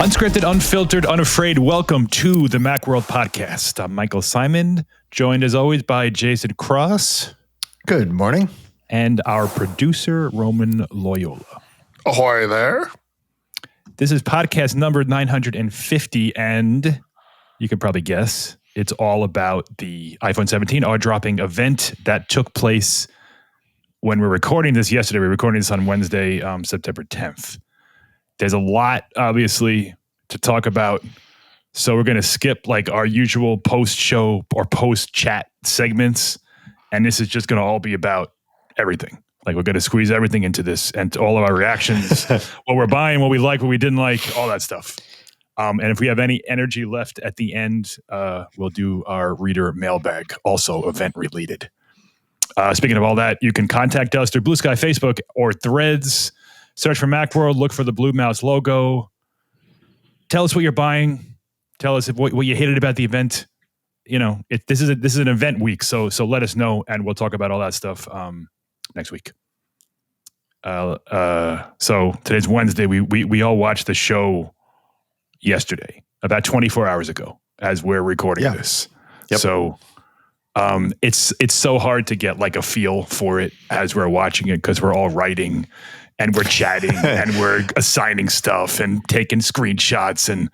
Unscripted, unfiltered, unafraid. Welcome to the Macworld Podcast. I'm Michael Simon, joined as always by Jason Cross. Good morning. And our producer, Roman Loyola. Ahoy there. This is podcast number 950, and you can probably guess it's all about the iPhone 17 dropping event that took place when we're recording this yesterday. We're recording this on Wednesday, September 10th. There's a lot, obviously, to talk about. So we're going to skip like our usual post-show or post-chat segments. And this is just going to all be about everything. Like we're going to squeeze everything into this and all of our reactions, what we're buying, what we like, what we didn't like, all that stuff. And if we have any energy left at the end, we'll do our reader mailbag, also event related. Speaking of all that, you can contact us through Blue Sky, Facebook, or Threads. Search for Macworld, look for the Blue Mouse logo. Tell us what you're buying. Tell us what you hated about the event. You know, this is an event week, so let us know, and we'll talk about all that stuff next week. So today's Wednesday. We all watched the show yesterday, about 24 hours ago, as we're recording this. Yep. So it's so hard to get like a feel for it as we're watching it because we're all writing. And we're chatting and we're assigning stuff and taking screenshots. And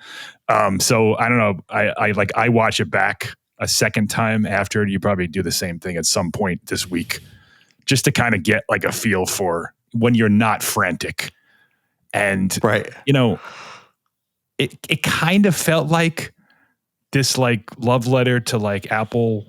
so I don't know. I watch it back a second time after. You probably do the same thing at some point this week just to kind of get like a feel for when you're not frantic. And, you know, it kind of felt like this like love letter to like Apple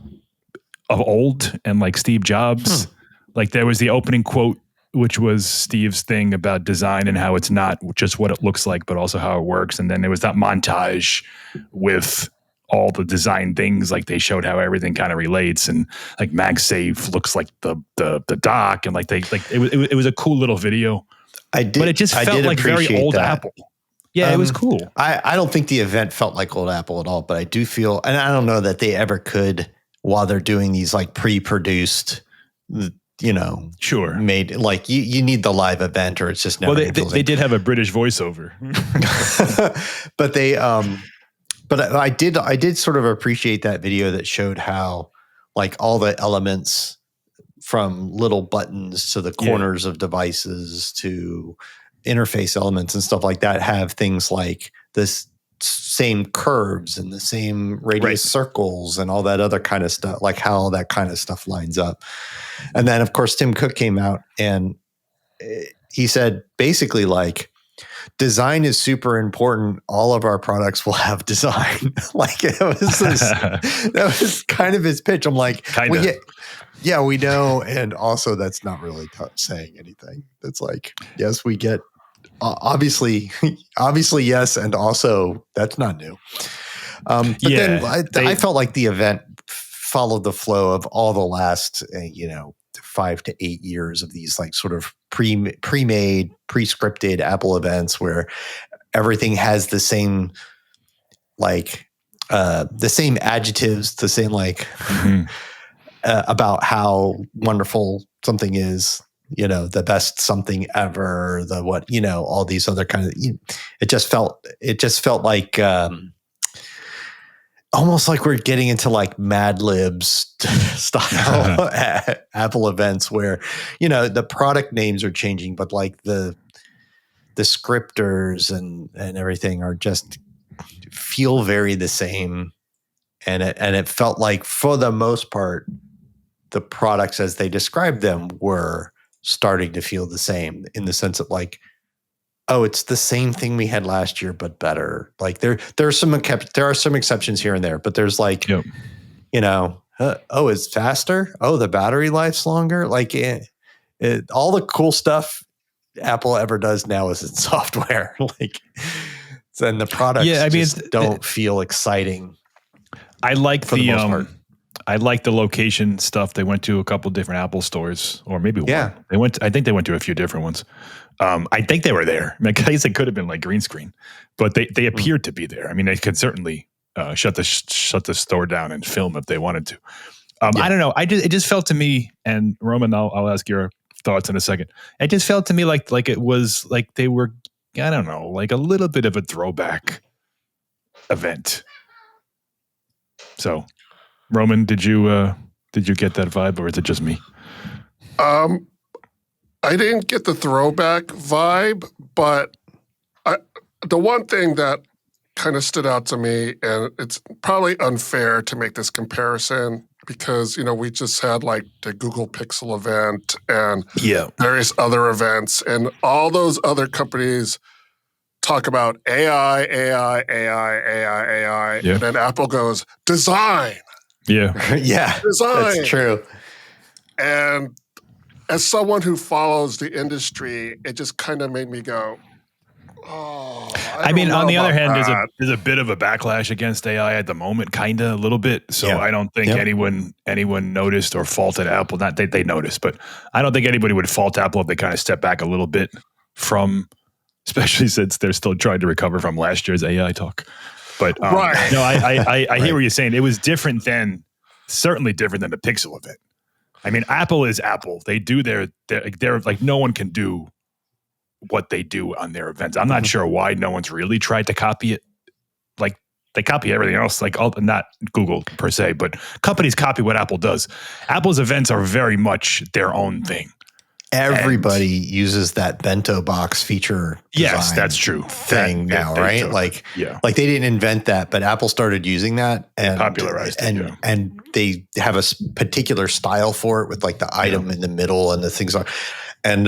of old and like Steve Jobs. Like there was the opening quote, which was Steve's thing about design and how it's not just what it looks like, but also how it works. And then there was that montage with all the design things, like they showed how everything kind of relates, and like MagSafe looks like the dock, and like it was a cool little video. But it just felt like very old Apple. Yeah, it was cool. I don't think the event felt like old Apple at all, but I do feel, and I don't know that they ever could while they're doing these like pre-produced, you know, made like you need the live event or it's just never. Well, they did have a British voiceover, but but I did sort of appreciate that video that showed how like all the elements from little buttons to the corners of devices to interface elements and stuff like that have things like this same curves and the same radius circles and all that other kind of stuff, like how all that kind of stuff lines up. And then of course, Tim Cook came out and he said basically like design is super important. All of our products will have design. Like it was that was kind of his pitch. I'm like, well, we know. And also that's not really saying anything. It's like, yes, we get obviously yes, and also that's not new. But then I felt like the event followed the flow of all the last 5 to 8 years of these like sort of pre-made, pre-scripted Apple events where everything has the same like the same adjectives, the same like about how wonderful something is. You know, the best something ever, the what, you know, all these other kind of, it just felt like almost like we're getting into like Mad Libs style Apple events where, you know, the product names are changing, but like the scripters and everything are just feel very the same. And it felt like for the most part, the products as they described them were starting to feel the same in the sense of like, oh, it's the same thing we had last year, but better. Like there are some exceptions here and there, but there's like, you know, oh, it's faster. Oh, the battery life's longer. Like all the cool stuff Apple ever does now is its software. Like, and the products just don't feel exciting. I like for the most part. I like the location stuff. They went to a couple different Apple stores, or maybe one. I think they went to a few different ones. I think they were there. I guess it could have been like green screen, but they appeared to be there. I mean, they could certainly shut the store down and film if they wanted to. I don't know. It just felt to me, and Roman, I'll ask your thoughts in a second. It just felt to me like it was like they were I don't know, like a little bit of a throwback event. So, Roman, did you get that vibe, or is it just me? I didn't get the throwback vibe, but the one thing that kind of stood out to me, and it's probably unfair to make this comparison because, we just had like the Google Pixel event and various other events, and all those other companies talk about AI, and then Apple goes, design. Yeah. Yeah, design. That's true. And as someone who follows the industry, it just kind of made me go, oh, I mean, on the other hand, there's a bit of a backlash against AI at the moment, kind of a little bit. So I don't think anyone noticed or faulted Apple. Not they noticed, but I don't think anybody would fault Apple if they kind of step back a little bit from, especially since they're still trying to recover from last year's AI talk. But right. No, I hear what you're saying. It was different than, certainly different than the Pixel event. I mean, Apple is Apple. They do they're like, no one can do what they do on their events. I'm not sure why no one's really tried to copy it. Like, they copy everything else, like not Google per se, but companies copy what Apple does. Apple's events are very much their own thing. Everybody uses that bento box feature. Yes, that's true. Thing now, right? Like they didn't invent that, but Apple started using that and popularized it. And they have a particular style for it with like the item in the middle and the things are. And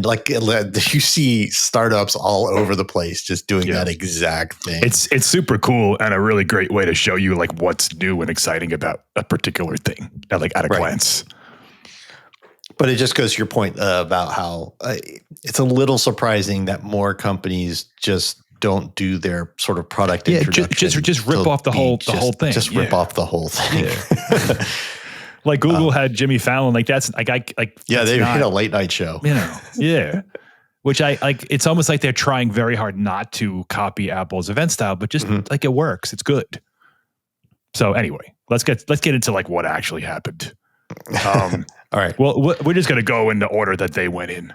like you see startups all over the place just doing that exact thing. It's super cool and a really great way to show you like what's new and exciting about a particular thing, like at a glance. But it just goes to your point about how it's a little surprising that more companies just don't do their sort of product introduction. Just rip off the whole thing. Just rip off the whole thing. Yeah. Like Google had Jimmy Fallon, like that's like they had a late night show. Which I like. It's almost like they're trying very hard not to copy Apple's event style, but just like it works. It's good. So anyway, let's get into like what actually happened. All right. Well, we're just gonna go in the order that they went in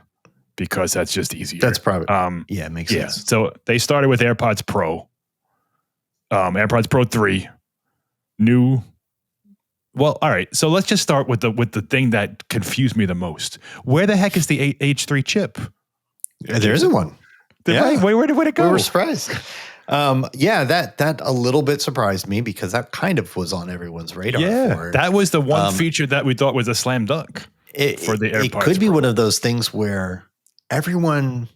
because that's just easier. That's probably it makes sense. So they started with AirPods Pro, AirPods Pro 3, new. Well, all right. So let's just start with the thing that confused me the most. Where the heck is the H3 chip? There isn't one. Where did it go? We were surprised. That a little bit surprised me because that kind of was on everyone's radar. Yeah, that was the one feature that we thought was a slam dunk for the AirPods. It could be one of those things where everyone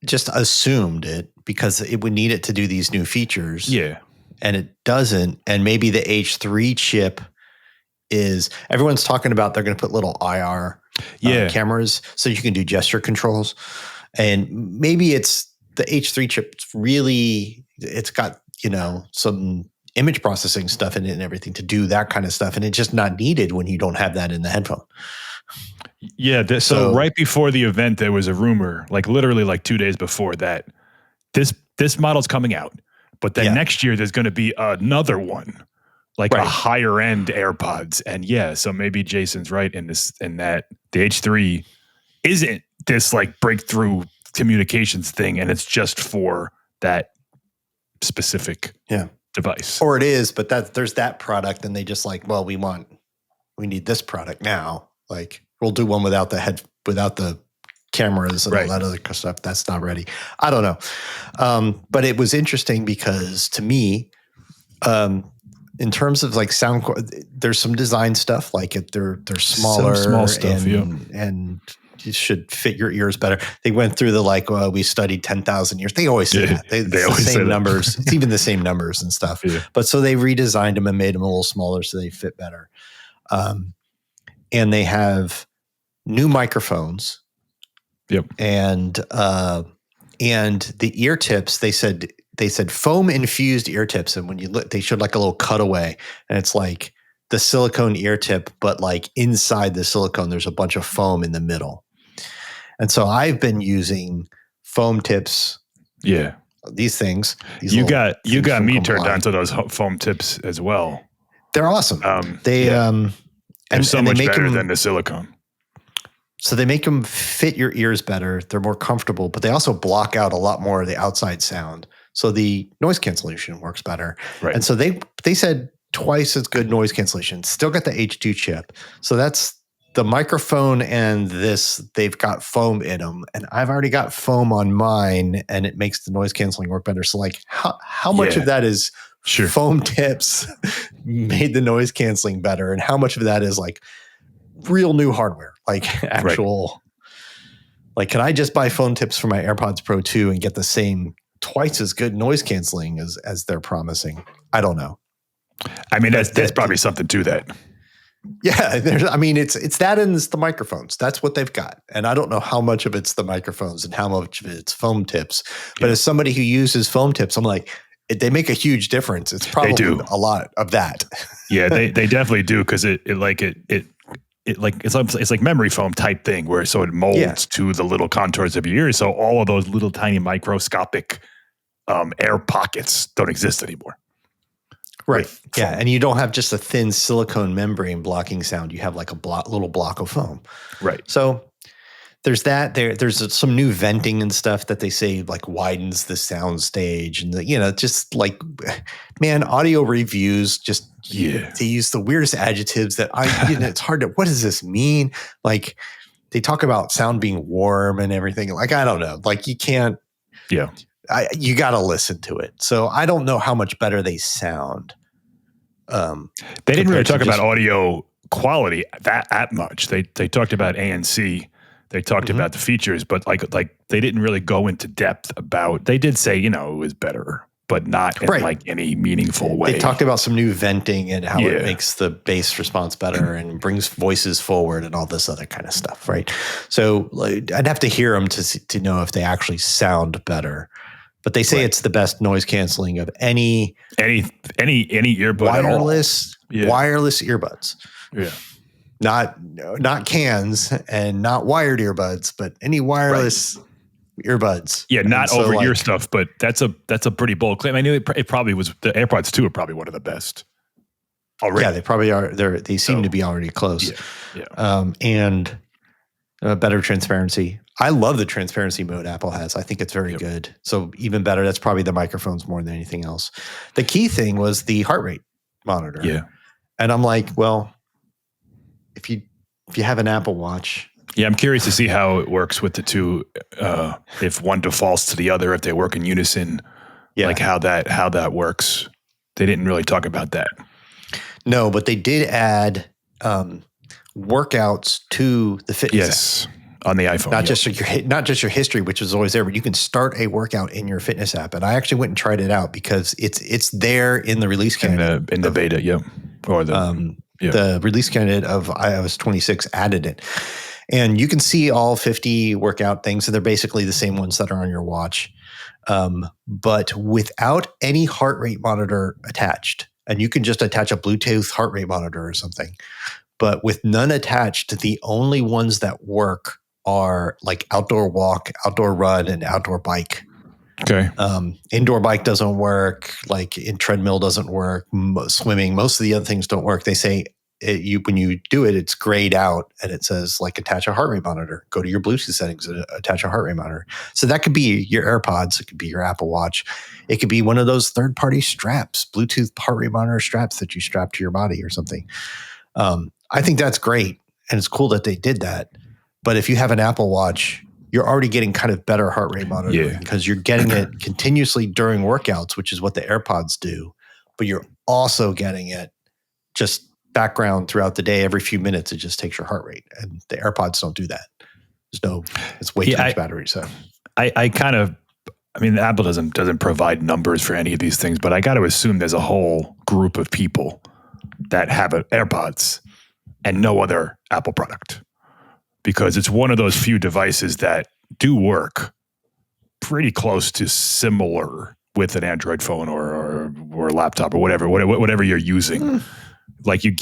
just assumed it because it would need it to do these new features. Yeah, and it doesn't. And maybe the H3 chip is everyone's talking about. They're going to put little IR cameras so you can do gesture controls, and maybe it's. The H3 chip really, it's got, some image processing stuff in it and everything to do that kind of stuff. And it's just not needed when you don't have that in the headphone. Yeah. So right before the event, there was a rumor, like literally like 2 days before that this model's coming out. But then next year, there's going to be another one, like a higher end AirPods. And so maybe Jason's right in that the H3 isn't this like breakthrough communications thing, and it's just for that specific device. Or it is, but there's that product, and they just like, well, we need this product now. Like, we'll do one without the cameras and all that other stuff. That's not ready. I don't know. But it was interesting because to me, in terms of like sound, there's some design stuff like they're smaller, some small stuff, and it should fit your ears better. They went through the we studied 10,000 years. They always say that. They always say numbers. It's even the same numbers and stuff. Yeah. But so they redesigned them and made them a little smaller so they fit better. And they have new microphones. Yep. And the ear tips, they said foam infused ear tips. And when you look, they showed like a little cutaway, and it's like the silicone ear tip, but like inside the silicone, there's a bunch of foam in the middle. And so I've been using foam tips. Yeah. These things. You got me turned on to those foam tips as well. They're awesome. They're so much better than the silicone. So they make them fit your ears better. They're more comfortable, but they also block out a lot more of the outside sound. So the noise cancellation works better. Right. And so they said twice as good noise cancellation. Still got the H2 chip. So that's the microphone and this, they've got foam in them. And I've already got foam on mine and it makes the noise canceling work better. So like how much of that is foam tips made the noise canceling better? And how much of that is like real new hardware, like actual, like, can I just buy foam tips for my AirPods Pro 2 and get the same twice as good noise canceling as they're promising? I don't know. I mean, that's probably something to that. Yeah, it's that and it's the microphones. That's what they've got. And I don't know how much of it's the microphones and how much of it's foam tips. But as somebody who uses foam tips, I'm like, they make a huge difference. It's probably a lot of that. Yeah, they definitely do, because it's like memory foam type thing where so it molds to the little contours of your ears. So all of those little tiny microscopic air pockets don't exist anymore. Right. Yeah. And you don't have just a thin silicone membrane blocking sound. You have like a little block of foam. Right. So there's that. There's some new venting and stuff that they say like widens the sound stage. And, just like, man, audio reviews just, they use the weirdest adjectives that it's hard to, what does this mean? Like they talk about sound being warm and everything. Like, I don't know. Like you can't. Yeah. You got to listen to it. So I don't know how much better they sound. They didn't really talk about audio quality that much. They talked about ANC. They talked about the features, but like they didn't really go into depth about. They did say it was better, but not in like any meaningful way. They talked about some new venting and how it makes the bass response better and brings voices forward and all this other kind of stuff, right? So I'd have to hear them to know if they actually sound better. But they say it's the best noise canceling of any earbud wireless earbuds. Yeah. Not cans and not wired earbuds, but any wireless earbuds. Yeah, not over ear stuff, but that's a pretty bold claim. I knew it probably was. The AirPods 2 are probably one of the best already. Yeah, they probably are. They seem to be already close. Yeah. And better transparency. I love the transparency mode Apple has. I think it's very good. So even better, that's probably the microphones more than anything else. The key thing was the heart rate monitor. Yeah. And I'm like, well, if you have an Apple Watch. Yeah, I'm curious to see how it works with the two. If one defaults to the other, if they work in unison, like how that works. They didn't really talk about that. No, but they did add workouts to the fitness app. On the iPhone. Not just your history, which is always there, but you can start a workout in your fitness app. And I actually went and tried it out because it's there in the release candidate. In the beta, or the release candidate of iOS 26 added it. And you can see all 50 workout things. So they're basically the same ones that are on your watch. But without any heart rate monitor attached. And you can just attach a Bluetooth heart rate monitor or something. But with none attached, the only ones that work are like outdoor walk, outdoor run, and outdoor bike. Okay. Indoor bike doesn't work. Like in treadmill doesn't work. Swimming, most of the other things don't work. They say when you do it, it's grayed out and it says like attach a heart rate monitor. Go to your Bluetooth settings and attach a heart rate monitor. So that could be your AirPods. It could be your Apple Watch. It could be one of those third-party straps, Bluetooth heart rate monitor straps that you strap to your body or something. I think that's great. And it's cool that they did that. But if you have an Apple Watch, you're already getting kind of better heart rate monitoring because you're getting it continuously during workouts, which is what the AirPods do. But you're also getting it just background throughout the day. Every few minutes, it just takes your heart rate. And the AirPods don't do that. It's way too much battery. So Apple doesn't provide numbers for any of these things, but I got to assume there's a whole group of people that have AirPods and no other Apple product, because it's one of those few devices that do work pretty close to similar with an Android phone or a laptop or whatever you're using. Like you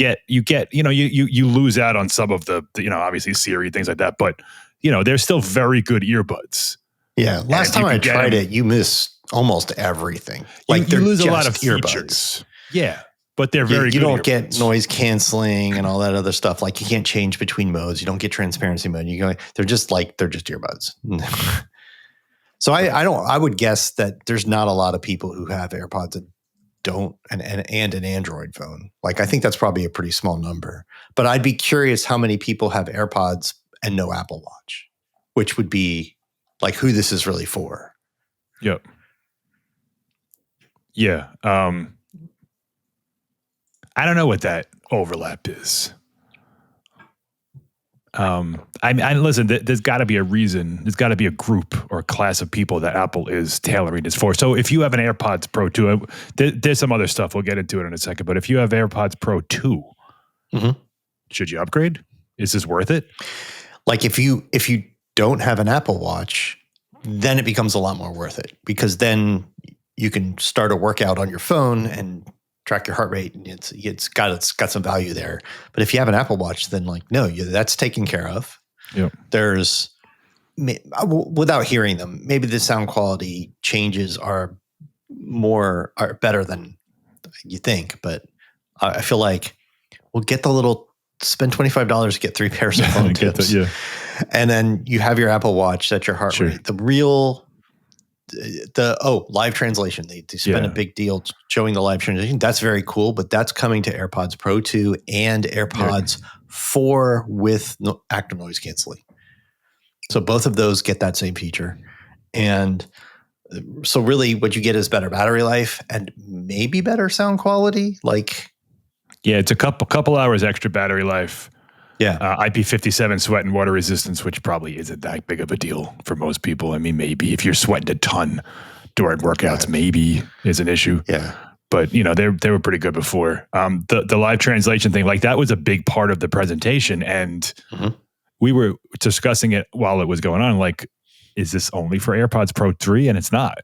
lose out on some of the obviously Siri, things like that, but they're still very good earbuds. Yeah. Last time I tried it, you miss almost everything. Like you lose a lot of features. Yeah. but they're very you good don't get earbuds. noise canceling and all that other stuff. Like you can't change between modes. You don't get transparency mode. They're just earbuds. So I would guess that there's not a lot of people who have AirPods that don't and an Android phone. Like I think that's probably a pretty small number. But I'd be curious how many people have AirPods and no Apple Watch, which would be like who this is really for. Yep. Yeah. I don't know what that overlap is. I listen, there's got to be a reason. There's got to be a group or a class of people that Apple is tailoring this for. So if you have an AirPods Pro 2, there's some other stuff. We'll get into it in a second. But if you have AirPods Pro 2, should you upgrade? Is this worth it? Like if you don't have an Apple Watch, then it becomes a lot more worth it because then you can start a workout on your phone and track your heart rate, and it's got some value there. But if you have an Apple Watch, then that's taken care of. Yep. There's, without hearing them, maybe the sound quality changes are better than you think. But I feel like we'll spend $25 to get 3 pairs of phone tips, and then you have your Apple Watch, set your heart rate. Live translation. They spend a big deal showing the live translation. That's very cool, but that's coming to AirPods Pro 2 and AirPods 4 with active noise canceling. So both of those get that same feature. And so really what you get is better battery life and maybe better sound quality. It's a couple hours extra battery life. Yeah. IP57 sweat and water resistance, which probably isn't that big of a deal for most people. I mean, maybe if you're sweating a ton during workouts, maybe is an issue. Yeah. But, they were pretty good before. The live translation thing, that was a big part of the presentation. And we were discussing it while it was going on. Is this only for AirPods Pro 3? And it's not.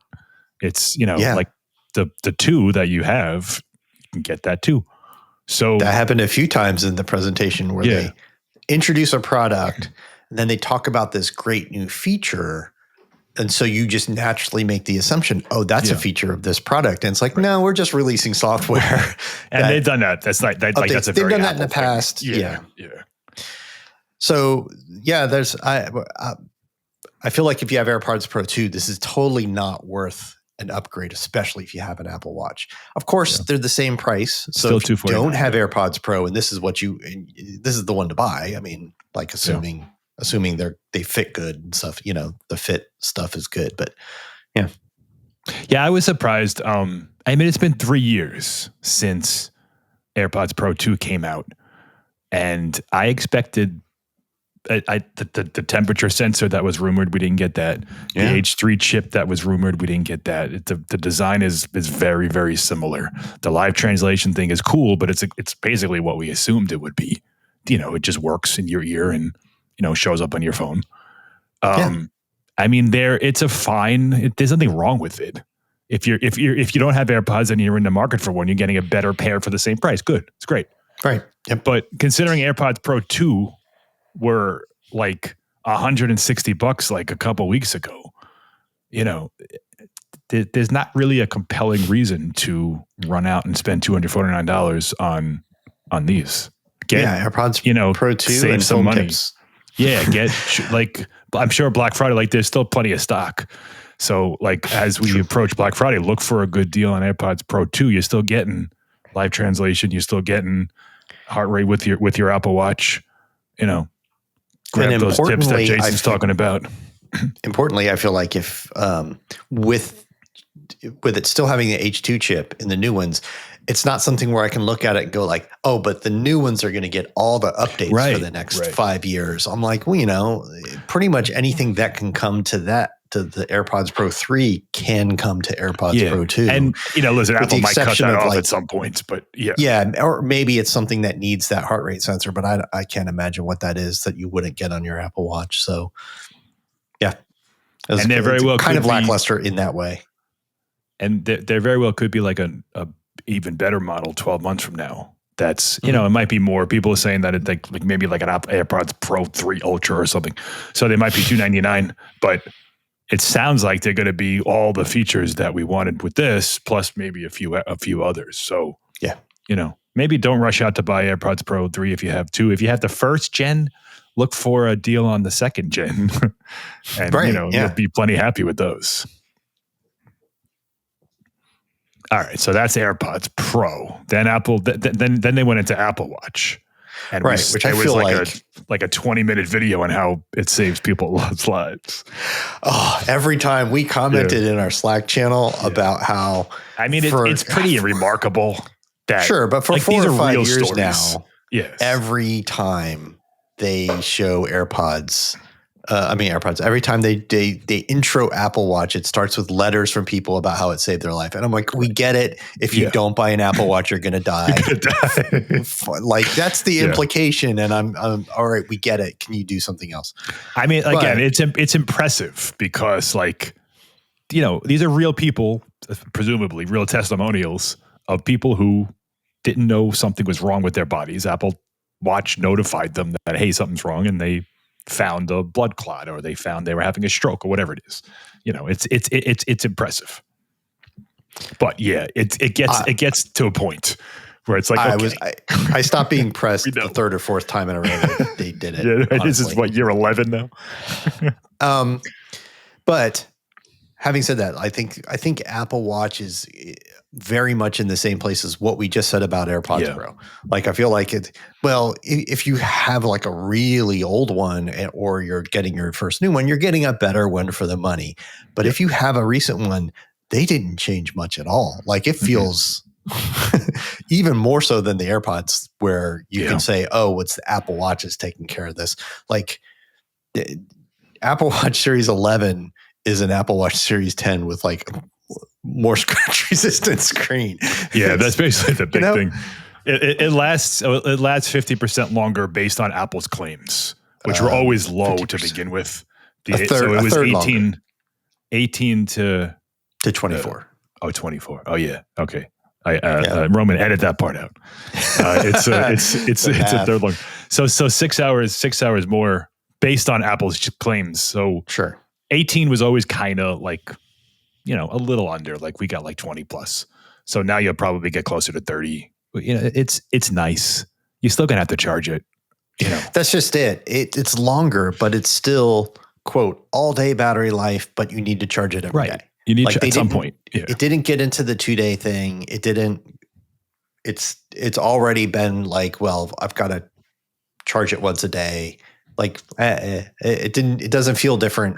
It's, the 2 that you have, you can get that too. So that happened a few times in the presentation where they introduce a product and then they talk about this great new feature. And so you just naturally make the assumption, that's a feature of this product. And it's like, no, we're just releasing software. And they've done that. That's that's a very they've done that in the Apple past. thing. Yeah. So there's, I feel like if you have AirPods Pro 2, this is totally not worth an upgrade, especially if you have an Apple Watch. Of course, they're the same price. So if you don't have AirPods Pro and this is the one to buy, I mean, assuming they fit good and stuff, the fit stuff is good, but yeah. Yeah, I was surprised. It's been 3 years since AirPods Pro 2 came out, and I expected the temperature sensor that was rumored, we didn't get that. The H3 chip that was rumored, we didn't get that. The design is very, very similar. The live translation thing is cool, but it's basically what we assumed it would be. It just works in your ear and shows up on your phone. It's a fine. There's nothing wrong with it. If you don't have AirPods and you're in the market for one, you're getting a better pair for the same price. Good, it's great. Right. Yep. But considering AirPods Pro 2 were $160 a couple weeks ago, there's not really a compelling reason to run out and spend $249 on these. AirPods Pro 2 save and some money. Tips. Yeah, I'm sure Black Friday, there's still plenty of stock. So as we approach Black Friday, look for a good deal on AirPods Pro 2. You're still getting live translation. You're still getting heart rate with your Apple Watch. Grab those tips that Jason's talking about. Importantly, I feel like if with it still having the H2 chip in the new ones, it's not something where I can look at it and go but the new ones are going to get all the updates for the next 5 years. I'm like, pretty much anything that can come to the AirPods Pro 3 can come to AirPods Pro 2. And, listen, Apple might cut that off at some points, but yeah. Yeah, or maybe it's something that needs that heart rate sensor, but I can't imagine what that is that you wouldn't get on your Apple Watch. So, yeah. And they're very well kind of lackluster in that way. And there very well could be a even better model 12 months from now. That's, it might be more. People are saying that it's maybe an AirPods Pro 3 Ultra or something. So they might be $299, but it sounds like they're going to be all the features that we wanted with this, plus maybe a few others. So maybe don't rush out to buy AirPods Pro 3 if you have 2. If you have the first gen, look for a deal on the second gen. And, you'll be plenty happy with those. All right, so that's AirPods Pro. Then Apple, then they went into Apple Watch, and which I feel like a 20-minute video on how it saves people's lives. Oh, every time we commented in our Slack channel about how, I mean, it's pretty remarkable. That, but for 4 or 5 years stories. now, every time they show AirPods. Every time they intro Apple Watch, it starts with letters from people about how it saved their life. And I'm like, we get it. If you don't buy an Apple Watch, you're going to die. Like, that's the implication. And I'm all right, we get it. Can you do something else? I mean, again, it's impressive because, these are real people, presumably real testimonials of people who didn't know something was wrong with their bodies. Apple Watch notified them that, hey, something's wrong. And they found a blood clot, or they found they were having a stroke, or whatever it is. It's impressive. But it gets to a point where it's like, I stopped being pressed the third or fourth time in a row that they did it. This is what, year 11 now. But having said that, I think Apple Watch is very much in the same place as what we just said about AirPods Pro. Like, I feel like if you have like a really old one, or you're getting your first new one, you're getting a better one for the money. But if you have a recent one, they didn't change much at all. Like, it feels even more so than the AirPods, where you can say, oh, it's the Apple Watch is taking care of this. Like, the Apple Watch Series 11 is an Apple Watch Series 10 with like more scratch resistant screen. Yeah, that's basically the big thing. It lasts 50% longer based on Apple's claims, which were always low 50%. To begin with. So it was 18 to 24. 24. Oh yeah. Okay. Roman, edit that part out. It's a third long. So 6 hours more based on Apple's claims. So sure. 18 was always kind of like, a little under, like we got like 20 plus. So now you'll probably get closer to 30. But, it's nice. You're still going to have to charge it. That's just it. It's longer, but it's still, quote, all day battery life, but you need to charge it every day. You need at some point. Yeah. It didn't get into the 2-day thing. It didn't. It's already been like, well, I've got to charge it once a day. Like, it didn't. It doesn't feel different.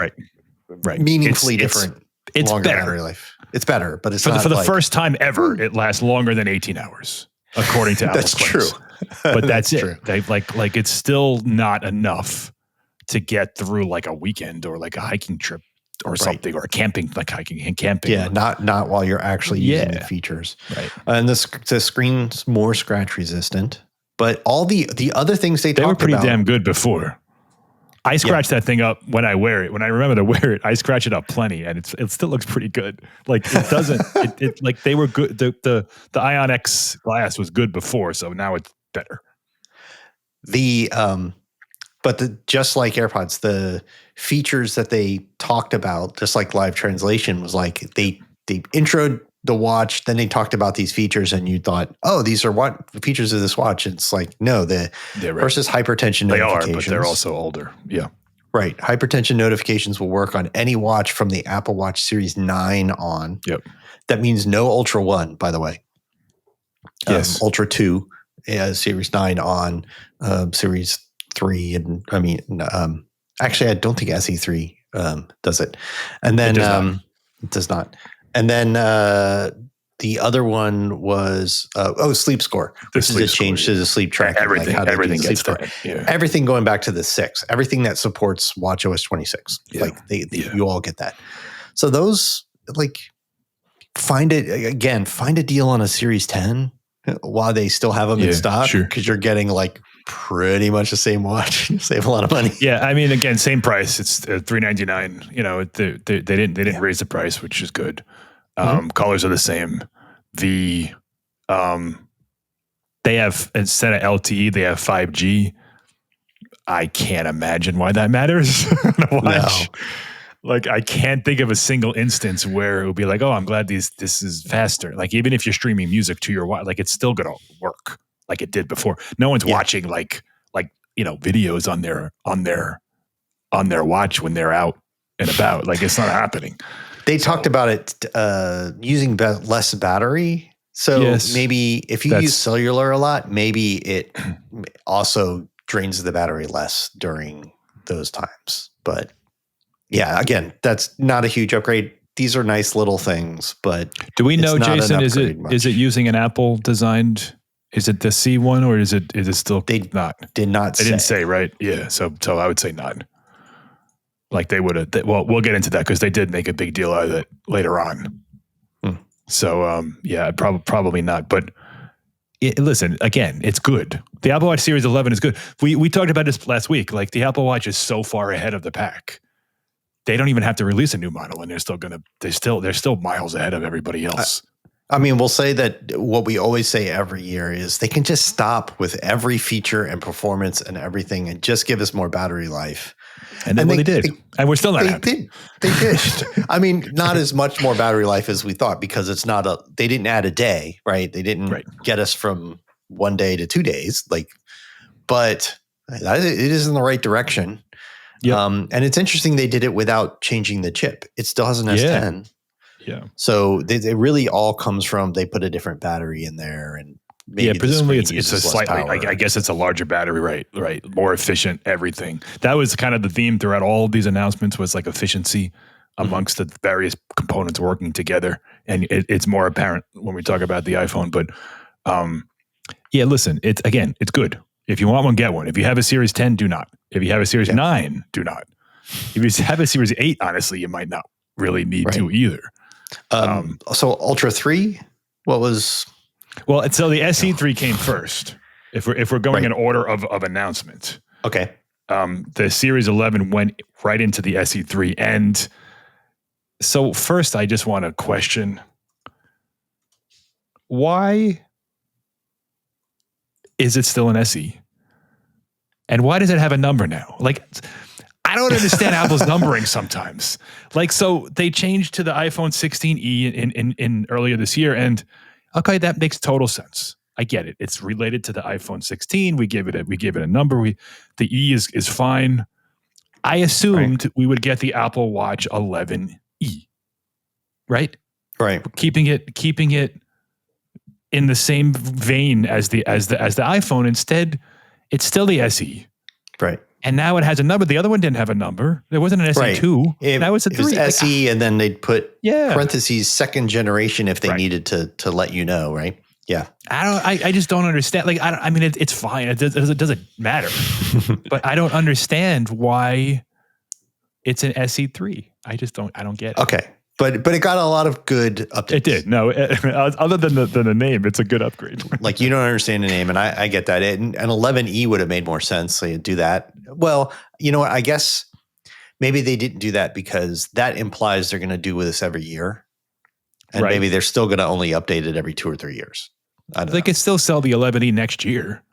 Right. Meaningfully different. It's longer better. Battery life. It's better, but it's for not the first time ever. It lasts longer than 18 hours, according to Apple's claims. True. But that's it. True. They like it's still not enough to get through like a weekend or like a hiking trip or something, or camping, like hiking and camping. Yeah, not while you're actually using the features. Right. And the screen's more scratch resistant, but all the other things they talked were pretty about, damn good before. I scratch that thing up when I wear it. When I remember to wear it, I scratch it up plenty, and it still looks pretty good. Like, it doesn't. it like they were good. The Ion X glass was good before, so now it's better. Just like AirPods, the features that they talked about, just like live translation, was like they introed the watch, then they talked about these features, and you thought, oh, these are what the features of this watch. And it's like, no, versus hypertension notifications. They are, but they're also older. Yeah. Right. Hypertension notifications will work on any watch from the Apple Watch Series 9 on. Yep. That means no Ultra 1, by the way. Yes. Ultra 2, Series 9 on, Series 3. And actually, I don't think SE3 does it. And then it does not. And then the other one was sleep score, which is a change to the sleep tracking. Everything gets that. Yeah. Everything going back to the 6. Everything that supports WatchOS 26. Yeah. Like you all get that. So those, like, find a deal on a Series 10 while they still have them in stock, because you're getting like pretty much the same watch. You save a lot of money. Yeah, I mean, again, same price. It's $399. They didn't raise the price, which is good. Colors are the same. They have, instead of LTE, they have 5G. I can't imagine why that matters on a watch. Like, I can't think of a single instance where it would be like, oh, I'm glad this is faster. Like, even if you're streaming music to your watch, like, it's still going to work like it did before. No one's watching like videos on their watch when they're out and about. Like, it's not happening. They talked about it using less battery. So maybe if you use cellular a lot, maybe it also drains the battery less during those times. But yeah, again, that's not a huge upgrade. These are nice little things, but do we know, Jason, is it using an Apple designed? Is it the C1 or is it still not? Did not say. They didn't say, right? Yeah. So I would say not. Like they would have. Well, we'll get into that because they did make a big deal out of it later on. So probably not. But listen, again, it's good. The Apple Watch Series 11 is good. We talked about this last week. Like the Apple Watch is so far ahead of the pack. They don't even have to release a new model, and they're still miles ahead of everybody else. I mean, we'll say that what we always say every year is they can just stop with every feature and performance and everything and just give us more battery life. And then they did. And we're still not happy. They did. I mean, not as much more battery life as we thought because they didn't add a day, right? They didn't get us from 1 day to 2 days, but it is in the right direction. Yep. And it's interesting they did it without changing the chip. It still has an S10. Yeah. So they really all comes from they put a different battery in there, and maybe presumably it's a slightly. I guess it's a larger battery, right? More efficient, everything. That was kind of the theme throughout all these announcements was like efficiency amongst the various components working together, and it's more apparent when we talk about the iPhone. But listen, it's good. If you want one, get one. If you have a Series 10, do not. If you have a Series 9, do not. If you have a Series 8, honestly, you might not really need to either. So Ultra 3, what was? Well, so the SE3 came first. If we're going in order of announcement, okay. The Series 11 went right into the SE3, and so first, I just want to question why is it still an SE, and why does it have a number now? Like, I don't understand Apple's numbering sometimes. Like, so they changed to the iPhone 16e in earlier this year, and okay, that makes total sense. I get it. It's related to the iPhone 16. We give it a number. The E is fine. I assumed we would get the Apple Watch 11e, right? Right. Keeping it in the same vein as the iPhone. Instead, it's still the SE. Right. And now it has a number. The other one didn't have a number. There wasn't an SE2. Now it's a 3. It was SE, and then they'd put parentheses second generation if they needed to let you know, right? Yeah. I just don't understand. Like, I mean, it's fine. It doesn't matter. But I don't understand why it's an SE3. I don't get it. Okay. But it got a lot of good updates. It did. No, other than the name, it's a good upgrade. Like, you don't understand the name, and I get that. And 11E would have made more sense. So you do that. Well, you know what? I guess maybe they didn't do that because that implies they're going to do with this every year. And maybe they're still going to only update it every 2 or 3 years. I don't know. They could still sell the 11E next year.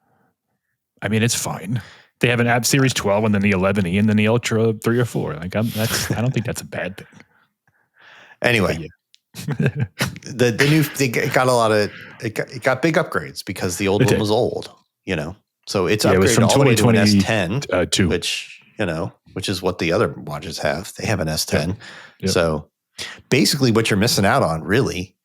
I mean, it's fine. They have an App Series 12 and then the 11E and then the Ultra 3 or 4. Like, I don't think that's a bad thing. Anyway, the new it got big upgrades because the old one was old, So it's upgraded from all the way to an 2010, which is what the other watches have. They have an S10. Yep. So basically, what you're missing out on really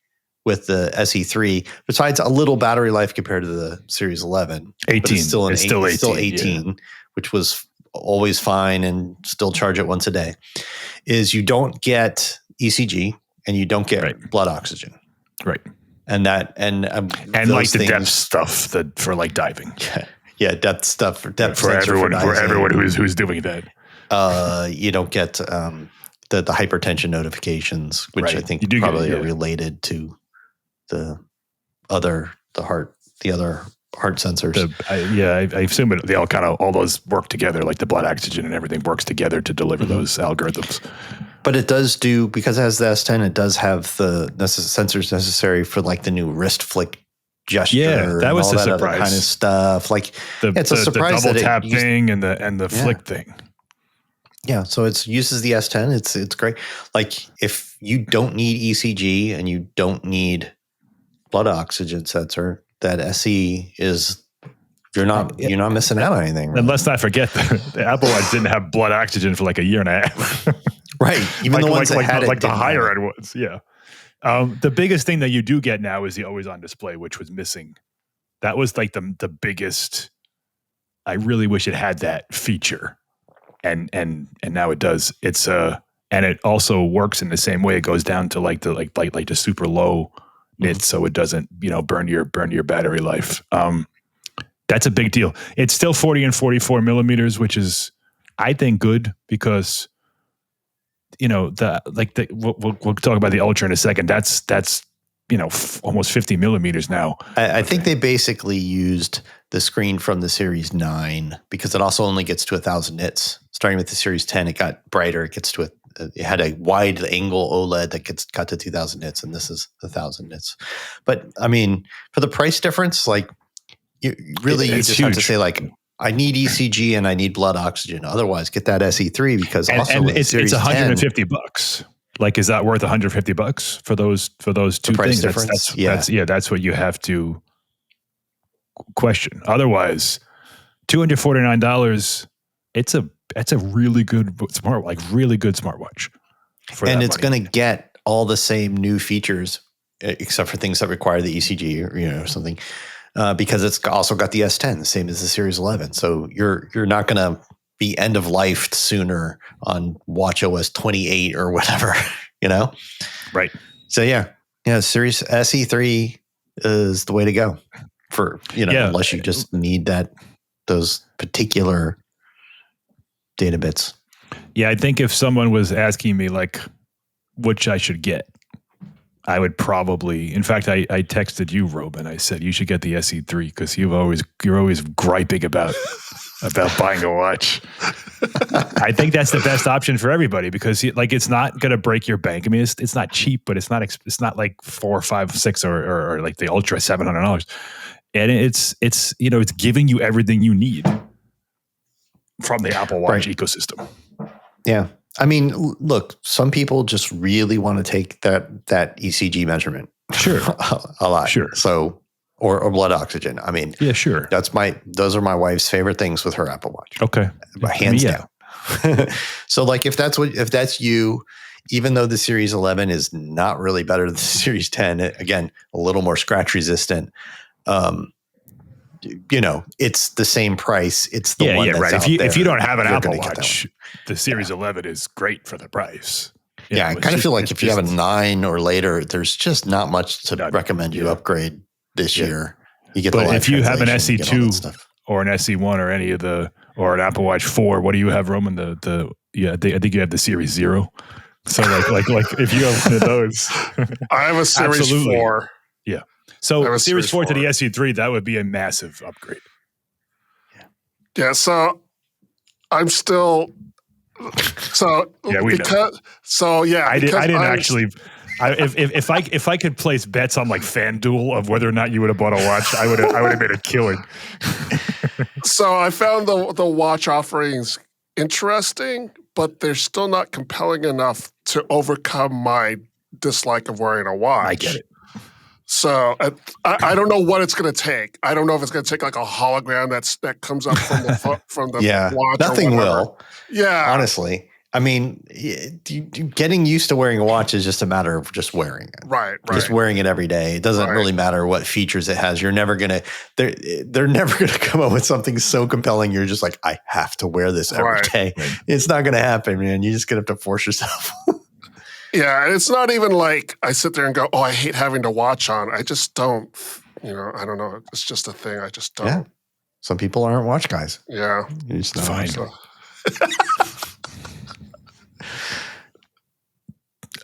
with the SE3, besides a little battery life compared to the Series 11, 18, but it's still 18, which was always fine and still charge it once a day, is you don't get ECG and you don't get blood oxygen. Right. And like the depth stuff for like diving. Yeah. Depth stuff for everyone who's doing that. You don't get the hypertension notifications, which I think probably are related to the other heart sensors. I assume they all all those work together, like the blood oxygen and everything works together to deliver those algorithms. But it does because it has the S10, it does have the sensors necessary for like the new wrist flick gesture. Yeah, that was a surprise. Other kind of stuff. Like it's a surprise the double tap thing and the flick thing. Yeah, so it uses the S10. It's great. Like if you don't need ECG and you don't need blood oxygen sensor, that SE is you're not missing out on anything. Really. And let's not forget the Apple Watch didn't have blood oxygen for like a year and a half. Right. Even the ones that had it, like the higher end ones. Yeah. The biggest thing that you do get now is the always on display, which was missing. That was like the biggest. I really wish it had that feature. And now it does. It's and it also works in the same way. It goes down to like the super low nits, so it doesn't burn your battery life. That's a big deal. It's still 40 and 44 millimeters, which is I think good because we'll talk about the Ultra in a second. That's almost 50 millimeters now. I think they basically used the screen from the Series 9 because it also only gets to 1,000 nits. Starting with the Series 10, it got brighter. It had a wide angle OLED that got to 2,000 nits, and this is 1,000 nits. But I mean, for the price difference, like you just huge. Have to say like, I need ECG and I need blood oxygen. Otherwise, get that SE3 because it's $150. Like, is that worth $150 for those two things? That's what you have to question. Otherwise, $249. It's a really good smartwatch. And it's going to get all the same new features, except for things that require the ECG or something, because it's also got the S10, the same as the Series 11. So you're not going to be end of life sooner on WatchOS 28 or whatever, Right. So yeah, Series SE3 is the way to go for, unless you just need those particular data bits. Yeah. I think if someone was asking me like which I should get, I would probably, in fact, I texted you, Robin. I said, you should get the SE3 because you're always griping about buying a watch. I think that's the best option for everybody because it's not going to break your bank. I mean, it's not cheap, but it's not like $4 or $5, $6 or like the Ultra $700. And it's giving you everything you need from the Apple Watch ecosystem. Yeah. I mean, look, some people just really want to take that ECG measurement. Sure. a lot. Sure. So, or blood oxygen. I mean, yeah, sure. Those are my wife's favorite things with her Apple Watch. Okay. Hands down. So like, if that's you, even though the Series 11 is not really better than the Series 10, again, a little more scratch resistant, it's the same price. It's the one that's right. out If you don't have an you're Apple Watch, the Series 11 is great for the price. I kind of feel like if you have a 9 or later, there's just not much to recommend you upgrade this year. You get, but if you have an SE2 or an SE1 or an Apple Watch 4, what do you have, Roman? I think you have the Series 0. So like if you have one of those, I have a Series 4. Yeah. So Series 4 to the SE3, that would be a massive upgrade. Yeah. So I'm still. So yeah, we know. So yeah, I didn't actually. If I could place bets on like FanDuel of whether or not you would have bought a watch, I would have made a killing. So I found the watch offerings interesting, but they're still not compelling enough to overcome my dislike of wearing a watch. I get it. So I don't know what it's going to take. I don't know if it's going to take like a hologram that comes up from the watch. Nothing will. Yeah, honestly. I mean, getting used to wearing a watch is just a matter of just wearing it. Right. Just wearing it every day. It doesn't really matter what features it has. You're never gonna. They're never gonna come up with something so compelling. You're just like, I have to wear this every day. Right. It's not gonna happen, man. You're just gonna have to force yourself. Yeah, and it's not even like I sit there and go, "Oh, I hate having to watch on." I just don't. I don't know. It's just a thing. I just don't. Yeah. Some people aren't watch guys. Yeah, you're just not fine.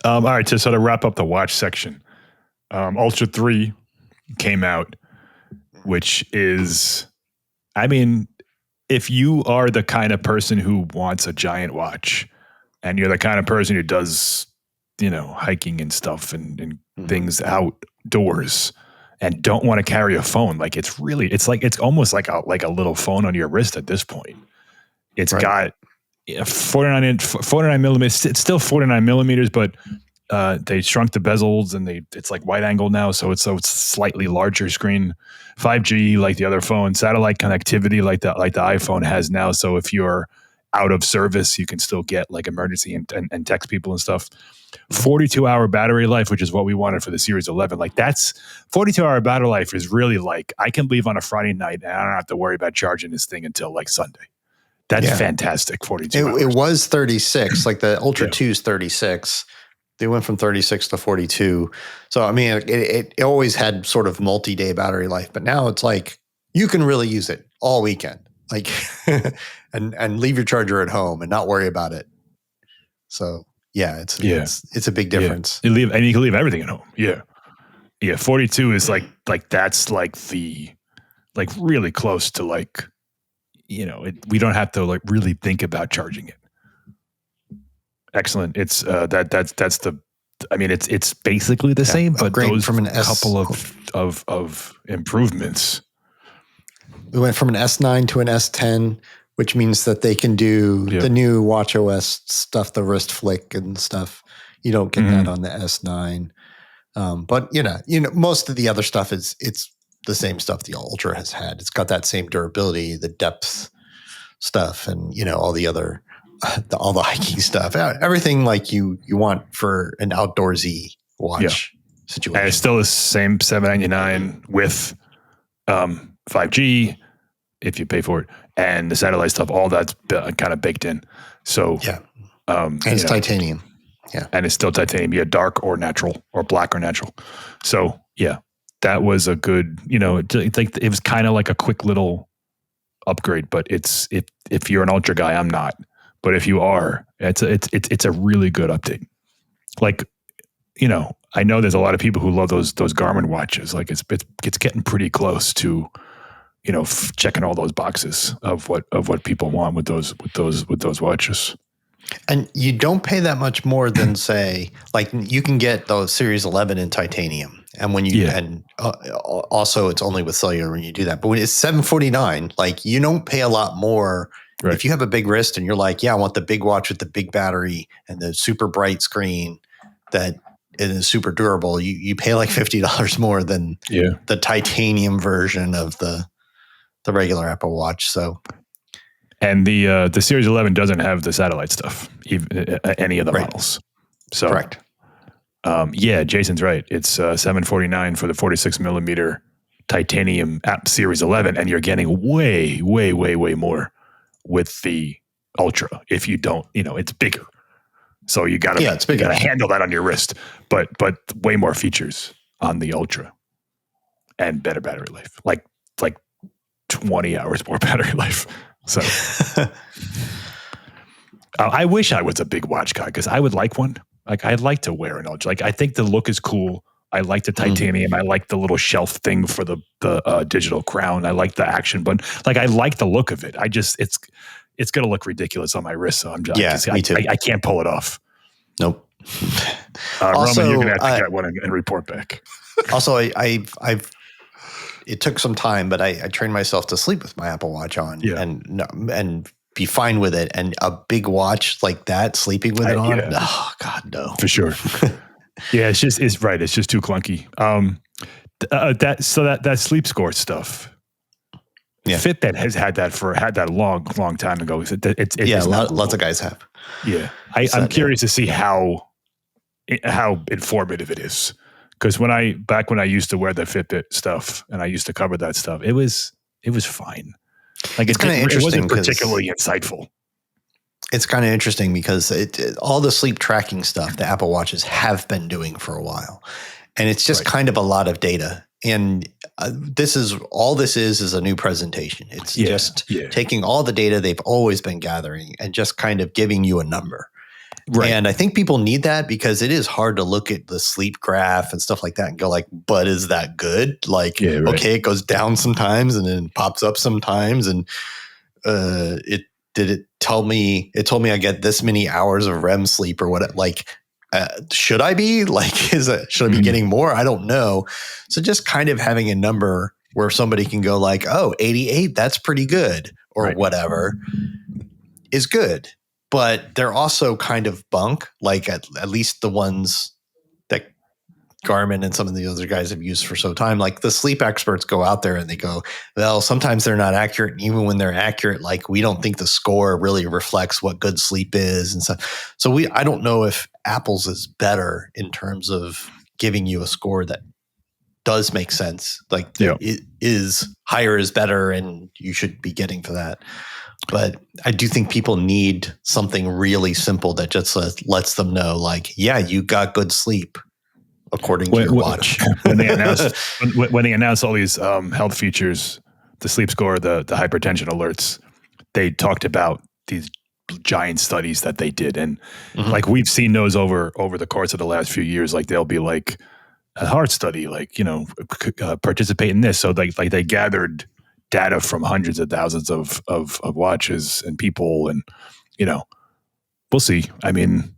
All right, to sort of wrap up the watch section, Ultra 3 came out, which is, I mean, if you are the kind of person who wants a giant watch and you're the kind of person who does, hiking and stuff and things outdoors and don't want to carry a phone, like it's almost like a little phone on your wrist at this point. It's got 49 millimeters. It's still 49 millimeters, but they shrunk the bezels and it's like wide angle now, so it's slightly larger screen. 5G like the other phone, satellite connectivity like the iPhone has now. So if you're out of service, you can still get like emergency and text people and stuff. 42-hour battery life, which is what we wanted for the Series 11. Like that's 42-hour battery life is really like I can leave on a Friday night and I don't have to worry about charging this thing until like Sunday. That's fantastic. 42 hours. It was 36. Like the Ultra 2 is 36. They went from 36 to 42. So, I mean, it always had sort of multi-day battery life, but now it's like you can really use it all weekend, like, and leave your charger at home and not worry about it. So, yeah, it's a big difference. Yeah. You can leave everything at home. Yeah. Yeah. 42 is like that's like really close to like, we don't have to like really think about charging it. Excellent. It's that's the. I mean, it's basically the same, but those from a couple of improvements. We went from an S9 to an S10, which means that they can do the new watchOS stuff, the wrist flick and stuff. You don't get that on the S9, but most of the other stuff it's the same stuff the Ultra has had. It's got that same durability, the depth stuff, and all the other. All the hiking stuff, everything like you want for an outdoorsy watch situation. And it's still the same $799 with 5G if you pay for it, and the satellite stuff. All that's kind of baked in. So and it's titanium. Yeah, and it's still titanium. Yeah, dark or natural, or black or natural. So that was a good. It was kind of like a quick little upgrade. But it's if you're an Ultra guy, I'm not. But if you are, it's a really good update. Like, I know there's a lot of people who love those Garmin watches. Like it's getting pretty close to, checking all those boxes of what people want with those watches. And you don't pay that much more than say, like you can get those Series 11 in titanium, and when you and also it's only with cellular when you do that. But when it's $749, like you don't pay a lot more. Right. If you have a big wrist and you're like, I want the big watch with the big battery and the super bright screen that is super durable, you pay like $50 more than the titanium version of the regular Apple Watch. So, and the Series 11 doesn't have the satellite stuff, even any of the models. So, correct. Jason's right. It's $749 for the 46 millimeter titanium app Series 11, and you're getting way, way, way, way more with the Ultra. If you don't, it's bigger. So you gotta handle that on your wrist, but way more features on the Ultra and better battery life, like 20 hours more battery life. So I wish I was a big watch guy because I would like one. Like I'd like to wear an Ultra. Like I think the look is cool. I like the titanium. I like the little shelf thing for the digital crown. I like the action button. Like I like the look of it. It's going to look ridiculous on my wrist. So me too. I can't pull it off. Nope. Also, Roman, you're going to have to get one and report back. Also, it took some time, but I trained myself to sleep with my Apple Watch on and be fine with it. And a big watch like that, sleeping with it on, oh God, no. For sure. Yeah, it's just too clunky. That sleep score stuff. Yeah. Fitbit has had that long time ago. Lots of guys have. Yeah, I'm curious to see how informative it is, because when I used to wear the Fitbit stuff and I used to cover that stuff, it was fine. Like it's kind of interesting. It wasn't particularly insightful. It's kind of interesting because all the sleep tracking stuff the Apple Watches have been doing for a while, and it's just kind of a lot of data. And this is a new presentation. It's just taking all the data they've always been gathering and just kind of giving you a number. Right. And I think people need that because it is hard to look at the sleep graph and stuff like that and go like, but is that good? Like, okay, it goes down sometimes and then pops up sometimes. And it told me I get this many hours of REM sleep or what, like, should I be like, should I be getting more? I don't know. So just kind of having a number where somebody can go like, oh, 88, that's pretty good or whatever is good. but they're also kind of bunk. Like at least the ones that Garmin and some of the other guys have used for some time. Like the sleep experts go out there and they go, well, sometimes they're not accurate. And even when they're accurate, like we don't think the score really reflects what good sleep is and stuff. So I don't know if Apple's is better in terms of giving you a score that does make sense. Like it is higher is better and you should be getting for that. But I do think people need something really simple that just lets them know, like, yeah, you got good sleep according to your watch. when they announced all these health features, the sleep score, the hypertension alerts, they talked about these giant studies that they did, and like we've seen those over the course of the last few years. Like they'll be like a heart study, like participate in this. So like they gathered data from hundreds of thousands of watches and people, and we'll see. I mean,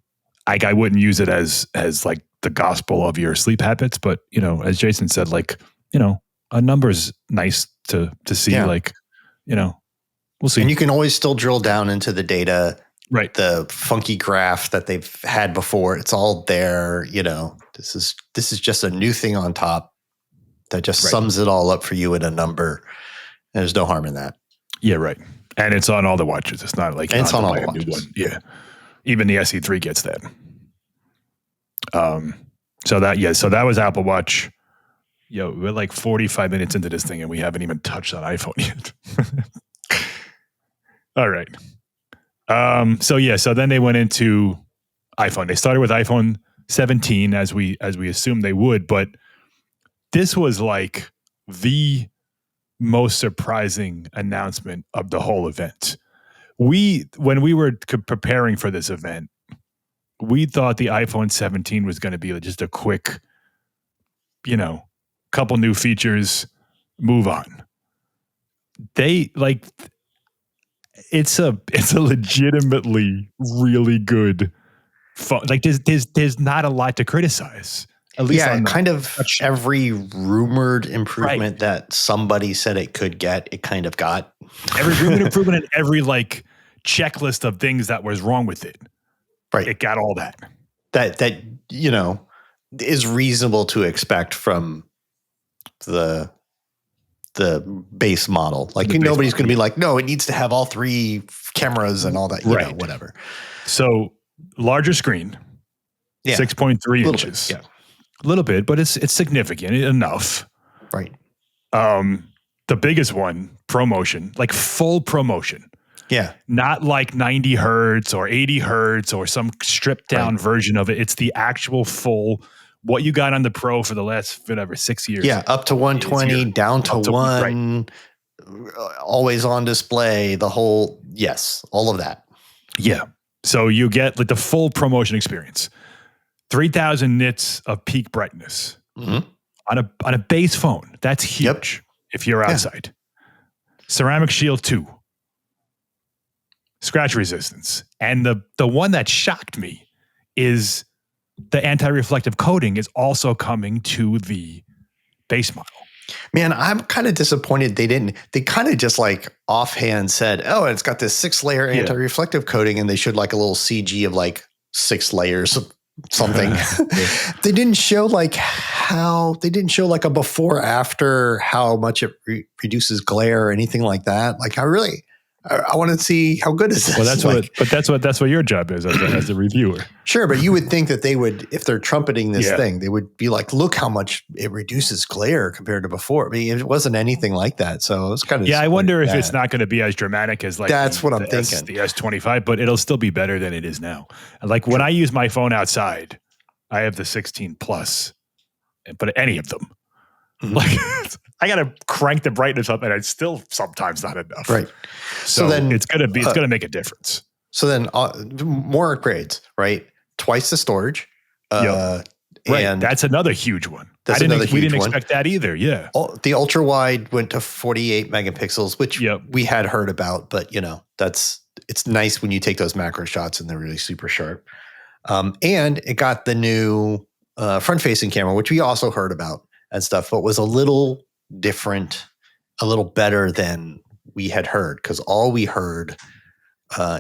I wouldn't use it as like the gospel of your sleep habits, but as Jason said, like a number's nice to see. Yeah. Like we'll see. And you can always still drill down into the data, right? The funky graph that they've had before, it's all there. This is just a new thing on top that just sums it all up for you in a number. And there's no harm in that. Yeah, right. And it's on all the watches. It's not like it's on all the watches. Yeah, even the SE3 gets that. So that was Apple Watch. We're like 45 minutes into this thing and we haven't even touched on iPhone yet. All right. So then they went into iPhone. They started with iPhone 17 as we assumed they would, but this was like the most surprising announcement of the whole event. When we were preparing for this event, we thought the iPhone 17 was going to be just a quick, couple new features, move on. It's a legitimately really good phone. Like there's not a lot to criticize. At least kind of every rumored improvement that somebody said it could get, it kind of got. Every rumored improvement and every like checklist of things that was wrong with it. Right. It got all that. That is reasonable to expect from the base model. Like nobody's going to be like, no, it needs to have all three cameras and all that, whatever. So larger screen, 6.3 inches. Yeah. A little bit, but it's significant enough. Right. The biggest one, ProMotion, like full ProMotion. Yeah. Not like 90 hertz or 80 hertz or some stripped down version of it. It's the actual full, what you got on the Pro for the last, 6 years. Yeah. Up to 120, down to 1, always on display, the whole, all of that. Yeah. So you get like the full ProMotion experience. 3,000 nits of peak brightness on a base phone. That's huge if you're outside. Ceramic Shield 2. Scratch resistance. And the one that shocked me is the anti-reflective coating is also coming to the base model. Man, I'm kind of disappointed they kind of just like offhand said, oh, it's got this 6-layer anti-reflective coating and they showed like a little CG of like 6 layers of something. They didn't show like a before after how much it reduces glare or anything like that. Like I want to see how good is this. Well, that's what your job is as a reviewer. Sure, but you would think that they would, if they're trumpeting this thing, they would be like, look how much it reduces glare compared to before. I mean, it wasn't anything like that. So it's kind of I wonder if it's not going to be as dramatic as like that's what I'm thinking. The S25, but it'll still be better than it is now. Like when I use my phone outside, I have the 16 Plus, but any of them, like I got to crank the brightness up, and it's still sometimes not enough. Right. So then it's gonna make a difference. So then more upgrades, right? Twice the storage. Right. And that's another huge one. We didn't expect that either. Yeah. The ultra wide went to 48 megapixels, which we had heard about, but it's nice when you take those macro shots and they're really super sharp. And it got the new front facing camera, which we also heard about and stuff, but was a little different, a little better than we had heard, because all we heard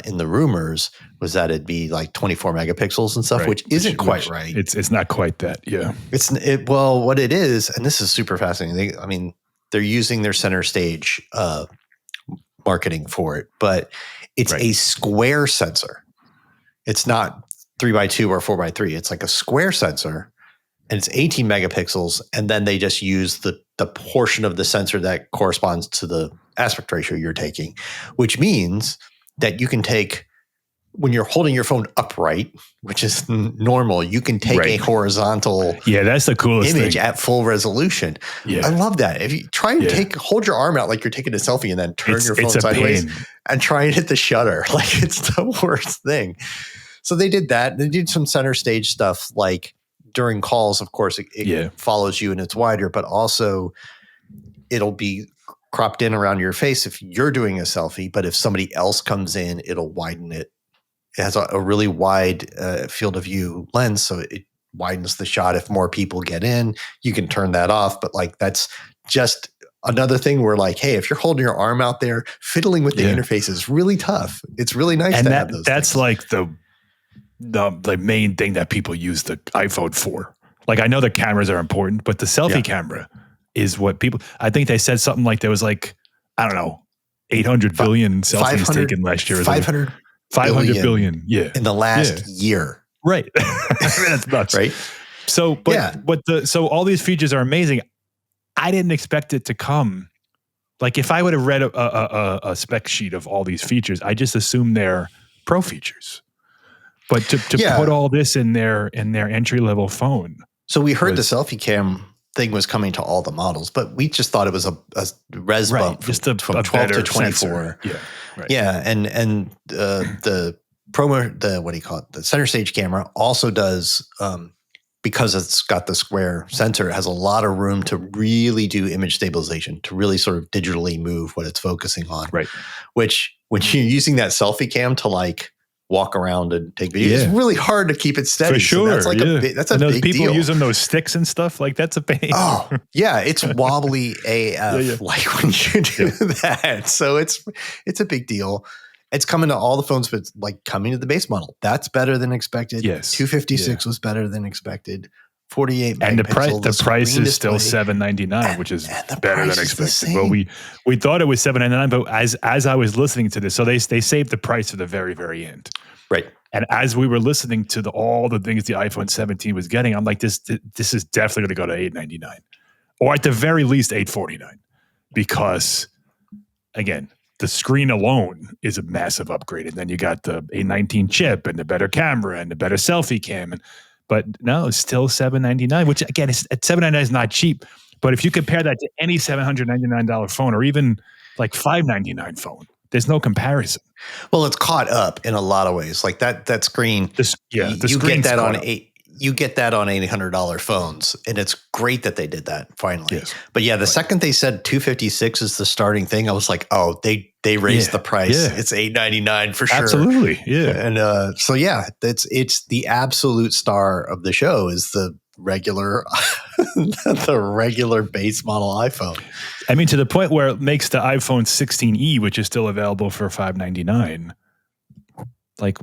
in the rumors was that it'd be like 24 megapixels and stuff, Right. which isn't quite right. It's not quite that. Yeah. Well, what it is, and this is super fascinating. They're using their center stage marketing for it, but it's a square sensor. It's not 3x2 or 4x3. It's like a square sensor, and it's 18 megapixels. And then they just use the portion of the sensor that corresponds to the aspect ratio you're taking, which means that you can take, when you're holding your phone upright, which is normal, you can take a horizontal that's the coolest image thing. at full resolution. Yeah. I love that. If you try and hold your arm out like you're taking a selfie and then turn your phone sideways and try and hit the shutter, like it's the worst thing. So they did that. They did some center stage stuff, like during calls, of course, it follows you and it's wider, but also it'll be cropped in around your face if you're doing a selfie. But if somebody else comes in, it'll widen it. It has a really wide field of view lens, so it widens the shot. If more people get in, you can turn that off. But like that's just another thing where like, hey, if you're holding your arm out there, fiddling with the interface is really tough. It's really nice to have those that's things. like the main thing that people use the iPhone for. Like I know the cameras are important, but the selfie camera is what people, I think they said something like there was like, I don't know, 800 billion selfies taken last year. 500 billion. Yeah. In the last year. Right. That's nuts. Right. So, so all these features are amazing. I didn't expect it to come. Like if I would have read a spec sheet of all these features, I just assumed they're pro features. But to put all this in their entry level phone. So we heard the selfie cam thing was coming to all the models, but we just thought it was a res bump from 12 to 24. Sensor. Yeah. Right. Yeah. And the promo, the center stage camera also does, because it's got the square sensor, it has a lot of room to really do image stabilization, to really sort of digitally move what it's focusing on. Right. Which when you're using that selfie cam to like walk around and take videos, it's really hard to keep it steady. For sure. So that's like that's a big people deal. using those sticks and stuff, like that's a pain. Oh, yeah. It's wobbly AF like when you do that. So it's a big deal. It's coming to all the phones, but it's like coming to the base model. That's better than expected. Yes. 256 was better than expected. 48 and the megapixel, price is still $799, which is better than expected. Well, we thought it was $799, but as I was listening to this, so they saved the price to the very, very end. Right. And as we were listening to all the things the iPhone 17 was getting, I'm like, this is definitely going to go to $899, or at the very least $849, because again, the screen alone is a massive upgrade, and then you got the A19 chip and the better camera and the better selfie cam, but no, it's still $799, which again, at $799 is not cheap. But if you compare that to any $799 phone, or even like $599 phone, there's no comparison. Well, it's caught up in a lot of ways. Like that screen, you get that on $800 phones, and it's great that they did that finally. Yes. But yeah, the second they said 256 is the starting thing, I was like, oh, they raised the price. Yeah. It's $899 for sure. Absolutely, yeah. And so yeah, it's the absolute star of the show is the regular base model iPhone. I mean, to the point where it makes the iPhone 16e, which is still available for $599. Like,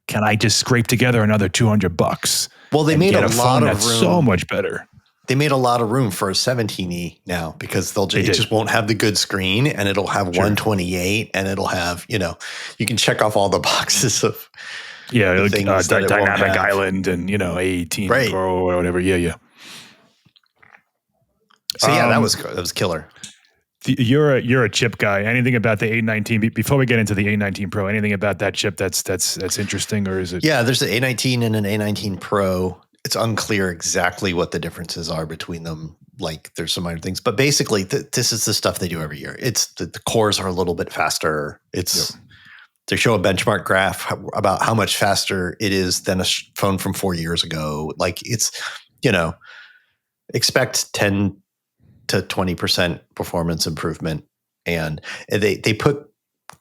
can I just scrape together another $200? Well, they made a lot of room. So much better. They made a lot of room for a 17e now, because it just won't have the good screen, and it'll have 128, and it'll have, you can check off all the boxes of dynamic island and A18 Pro or whatever. Yeah. So that was killer. You're a chip guy. Anything about the A19 before we get into the A19 Pro? Anything about that chip that's interesting, or is it? Yeah, there's an A19 and an A19 Pro. It's unclear exactly what the differences are between them. Like there's some minor things, but basically this is the stuff they do every year. It's the cores are a little bit faster. They show a benchmark graph about how much faster it is than a phone from 4 years ago. Like it's, expect 10 to 20% performance improvement. And they put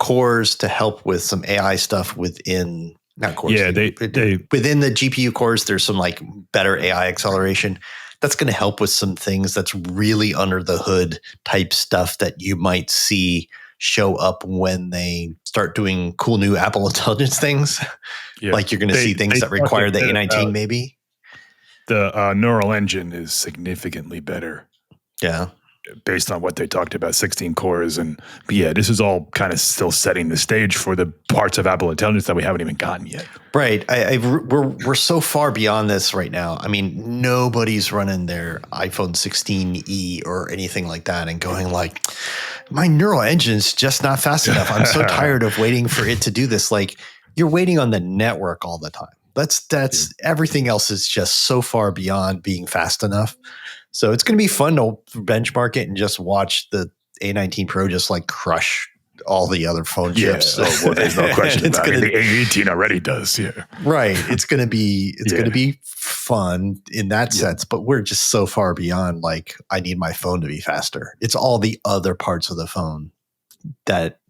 cores to help with some AI stuff within, not cores. Yeah, within the GPU cores, there's some like better AI acceleration. That's going to help with some things that's really under the hood type stuff that you might see show up when they start doing cool new Apple Intelligence things. Yeah. Like you're going to see things that require the A19 maybe. The neural engine is significantly better. Yeah. Based on what they talked about, 16 cores. But yeah, this is all kind of still setting the stage for the parts of Apple Intelligence that we haven't even gotten yet. Right. We're so far beyond this right now. I mean, nobody's running their iPhone 16e or anything like that and going like, my neural engine's just not fast enough. I'm so tired of waiting for it to do this. Like, you're waiting on the network all the time. That's everything else is just so far beyond being fast enough. So it's going to be fun to benchmark it and just watch the A19 Pro just like crush all the other phone chips. Yeah. Oh, well, there's no question about it. The A18 already does. Yeah. Right. It's going to be fun in that sense, but we're just so far beyond like, I need my phone to be faster. It's all the other parts of the phone that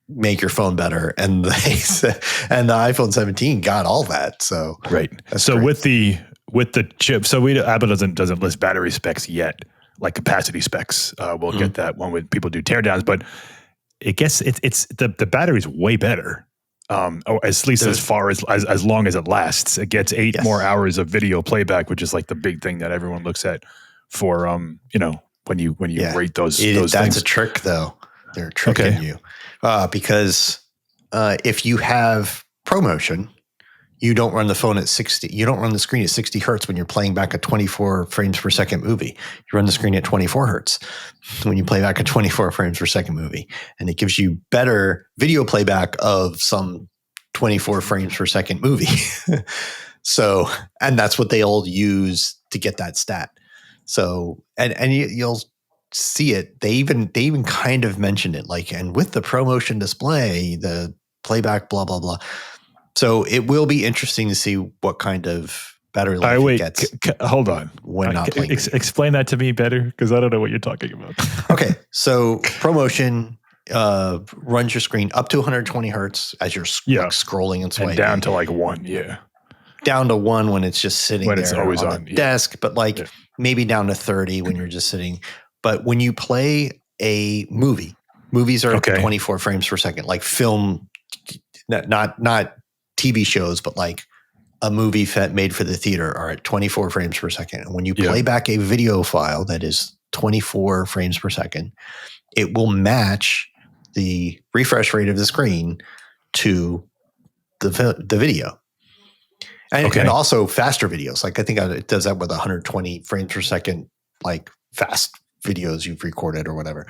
make your phone better. And the iPhone 17 got all that. So, right. So great. With the chip, so Apple doesn't list battery specs yet, like capacity specs. We'll get that one when people do teardowns, but it gets it's the battery's way better. Or at least as far as long as it lasts. It gets 8 more hours of video playback, which is like the big thing that everyone looks at for when you rate those things. That's a trick though. They're tricking you because if you have ProMotion, you don't run the phone at 60. You don't run the screen at 60 hertz when you're playing back a 24 frames per second movie. You run the screen at 24 hertz when you play back a 24 frames per second movie. And it gives you better video playback of some 24 frames per second movie. So, and that's what they all use to get that stat. So, and you'll see it. They even kind of mentioned it, like, and with the ProMotion display, the playback, blah, blah, blah. So it will be interesting to see what kind of battery life it gets. Hold on. When not playing. Explain that to me better, because I don't know what you're talking about. Okay. So ProMotion runs your screen up to 120 hertz as you're like scrolling and swiping. And down to like 1, yeah. Down to 1 when it's just sitting when there it's always on the desk, but like maybe down to 30 when you're just sitting. But when you play a movie, movies are 24 frames per second, like film, not TV shows, but like a movie made for the theater are at 24 frames per second. And when you play back a video file that is 24 frames per second, it will match the refresh rate of the screen to the video. And also faster videos. Like I think it does that with 120 frames per second, like fast videos you've recorded or whatever.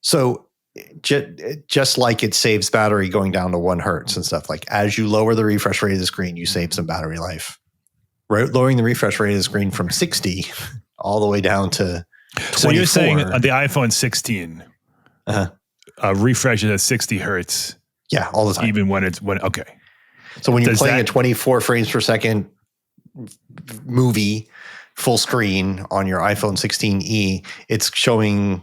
So just like it saves battery going down to 1 hertz and stuff, like as you lower the refresh rate of the screen, you save some battery life. Lowering the refresh rate of the screen from 60 all the way down to 24. So you're saying on the iPhone 16, refresh it at 60 hertz. Yeah, all the time. Even when okay. So when you're playing a 24 frames per second movie full screen on your iPhone 16e, it's showing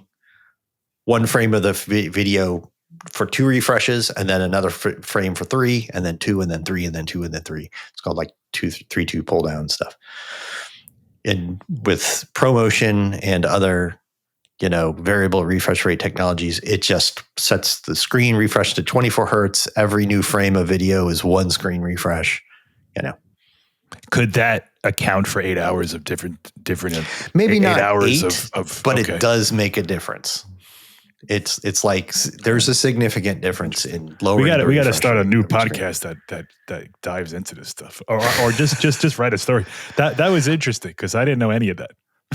1 frame of the video for 2 refreshes, and then another frame for 3, and then 2, and then 3, and then 2, and then 3. It's called like 3-2 pull down stuff. And with ProMotion and other, variable refresh rate technologies, it just sets the screen refresh to 24 hertz. Every new frame of video is 1 screen refresh. Could that account for 8 hours of different? Maybe not 8 hours 8, of but it does make a difference. It's like there's a significant difference in lowering. We got to start a new podcast that dives into this stuff, or just write a story. That was interesting because I didn't know any of that.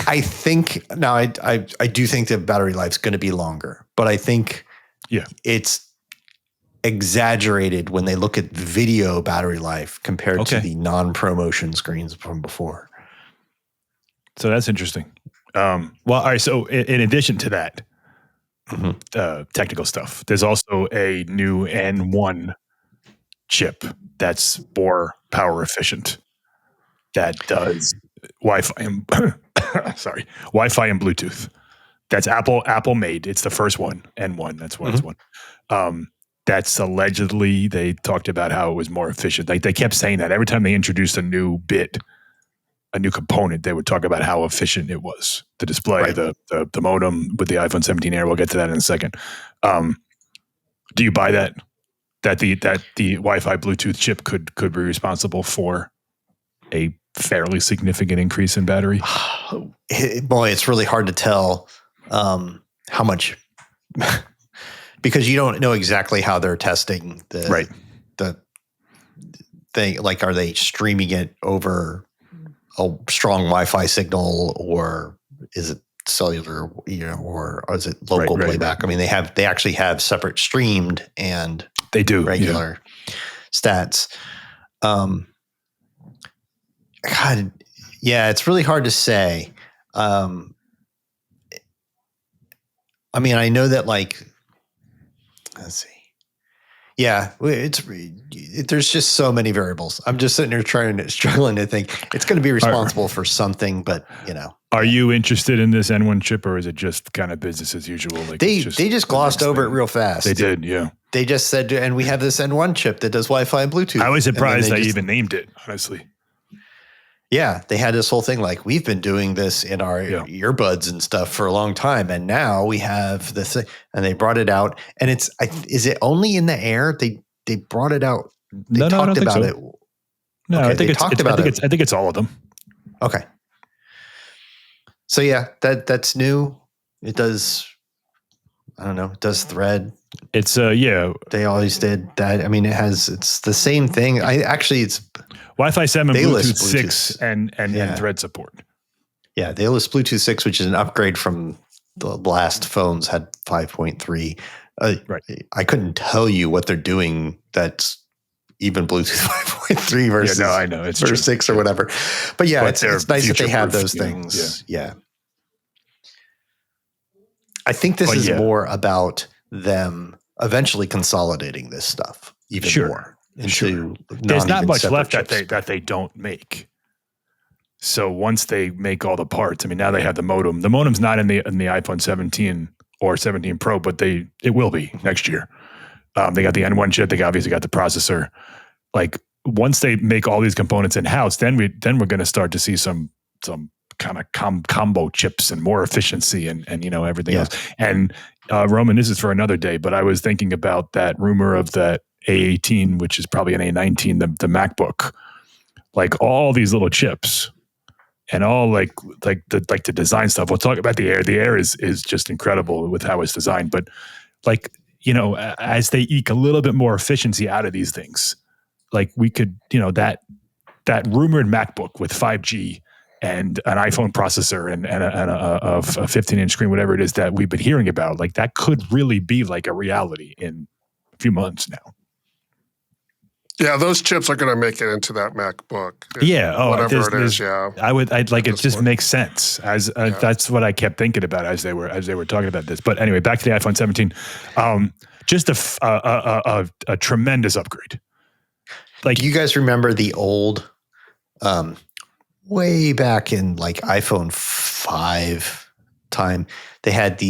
I think now I do think that battery life's going to be longer, but I think it's exaggerated when they look at video battery life compared to the non-ProMotion screens from before. So that's interesting. Well, all right. So in addition to that. Technical stuff. There's also a new N1 chip that's more power efficient that does Wi-Fi and Wi-Fi and Bluetooth. That's Apple made. It's the first one, N1. That's what it's one. That's allegedly, they talked about how it was more efficient. Like they kept saying that every time they introduced a new bit, a new component, they would talk about how efficient it was. The display, Right. the modem with the iPhone 17 Air. We'll get to that in a second. Do you buy that? That the Wi-Fi Bluetooth chip could be responsible for a fairly significant increase in battery? Boy, it's really hard to tell how much because you don't know exactly how they're testing the thing. Like, are they streaming it over a strong Wi-Fi signal, or is it cellular, or is it local playback? I mean, they actually have separate streamed and they do regular stats. God, yeah, it's really hard to say. I mean, I know that, like, let's see. Yeah, there's just so many variables. I'm just sitting here struggling to think it's going to be responsible for something, but Are you interested in this N1 chip, or is it just kind of business as usual? Like they just glossed over it real fast. They did, yeah. They just said, and we have this N1 chip that does Wi-Fi and Bluetooth. I was surprised they even named it, honestly. Yeah, they had this whole thing like, we've been doing this in our earbuds and stuff for a long time, and now we have this, and they brought it out. And is it only in the Air? They brought it out. They talked about it. No, okay, I think I think it's all of them. Okay. So yeah, that's new. It does. I don't know. It does Thread. It's They always did that. I mean, it's the same thing. It's Wi-Fi 7, Bluetooth 6, and Thread support. Yeah, they list Bluetooth 6, which is an upgrade from the last phones had 5.3. Right. I couldn't tell you what they're doing that's even Bluetooth 5.3 versus I know it's versus 6 or whatever. But yeah, it's nice that they have those things. Yeah. I think this is more about them eventually consolidating this stuff even more. There's not much left that they don't make. So once they make all the parts, I mean, now they have the modem. The modem's not in the iPhone 17 or 17 Pro, but it will be next year. They got the N1 chip. They obviously got the processor. Like, once they make all these components in house, then we're going to start to see some kind of combo chips and more efficiency and everything else. And Roman, this is for another day, but I was thinking about that rumor of that A18, which is probably an A19, the MacBook, like all these little chips and all like the design stuff. We'll talk about the Air. The Air is just incredible with how it's designed, but like, as they eke a little bit more efficiency out of these things, like we could, that rumored MacBook with 5G and an iPhone processor and a 15-inch screen, whatever it is that we've been hearing about, like that could really be like a reality in a few months now. Yeah, those chips are going to make it into that MacBook. Whatever it is. Yeah, I'd like it. Just makes sense. That's what I kept thinking about as they were talking about this. But anyway, back to the iPhone 17. Just a tremendous upgrade. Like, do you guys remember the old, way back in like iPhone 5 time? They had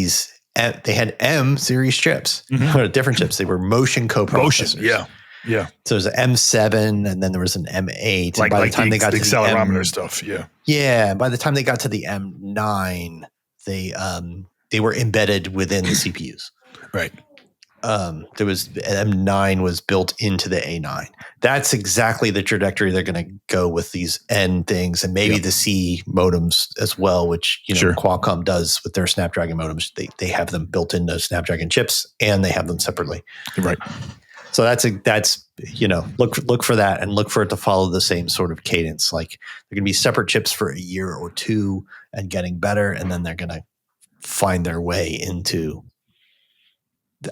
M series chips, different chips. They were motion coprocessors. Yeah. So there's an M7 and then there was an M8. Like, by the time they got to the accelerometer stuff. Yeah. Yeah. By the time they got to the M9, they were embedded within the CPUs. Right. There was M9 was built into the A9. That's exactly the trajectory they're going to go with these N things, and maybe the C modems as well, which Qualcomm does with their Snapdragon modems. They have them built into Snapdragon chips, and they have them separately. Right. So that's look for that, and look for it to follow the same sort of cadence. Like, they're going to be separate chips for a year or two and getting better, and then they're going to find their way into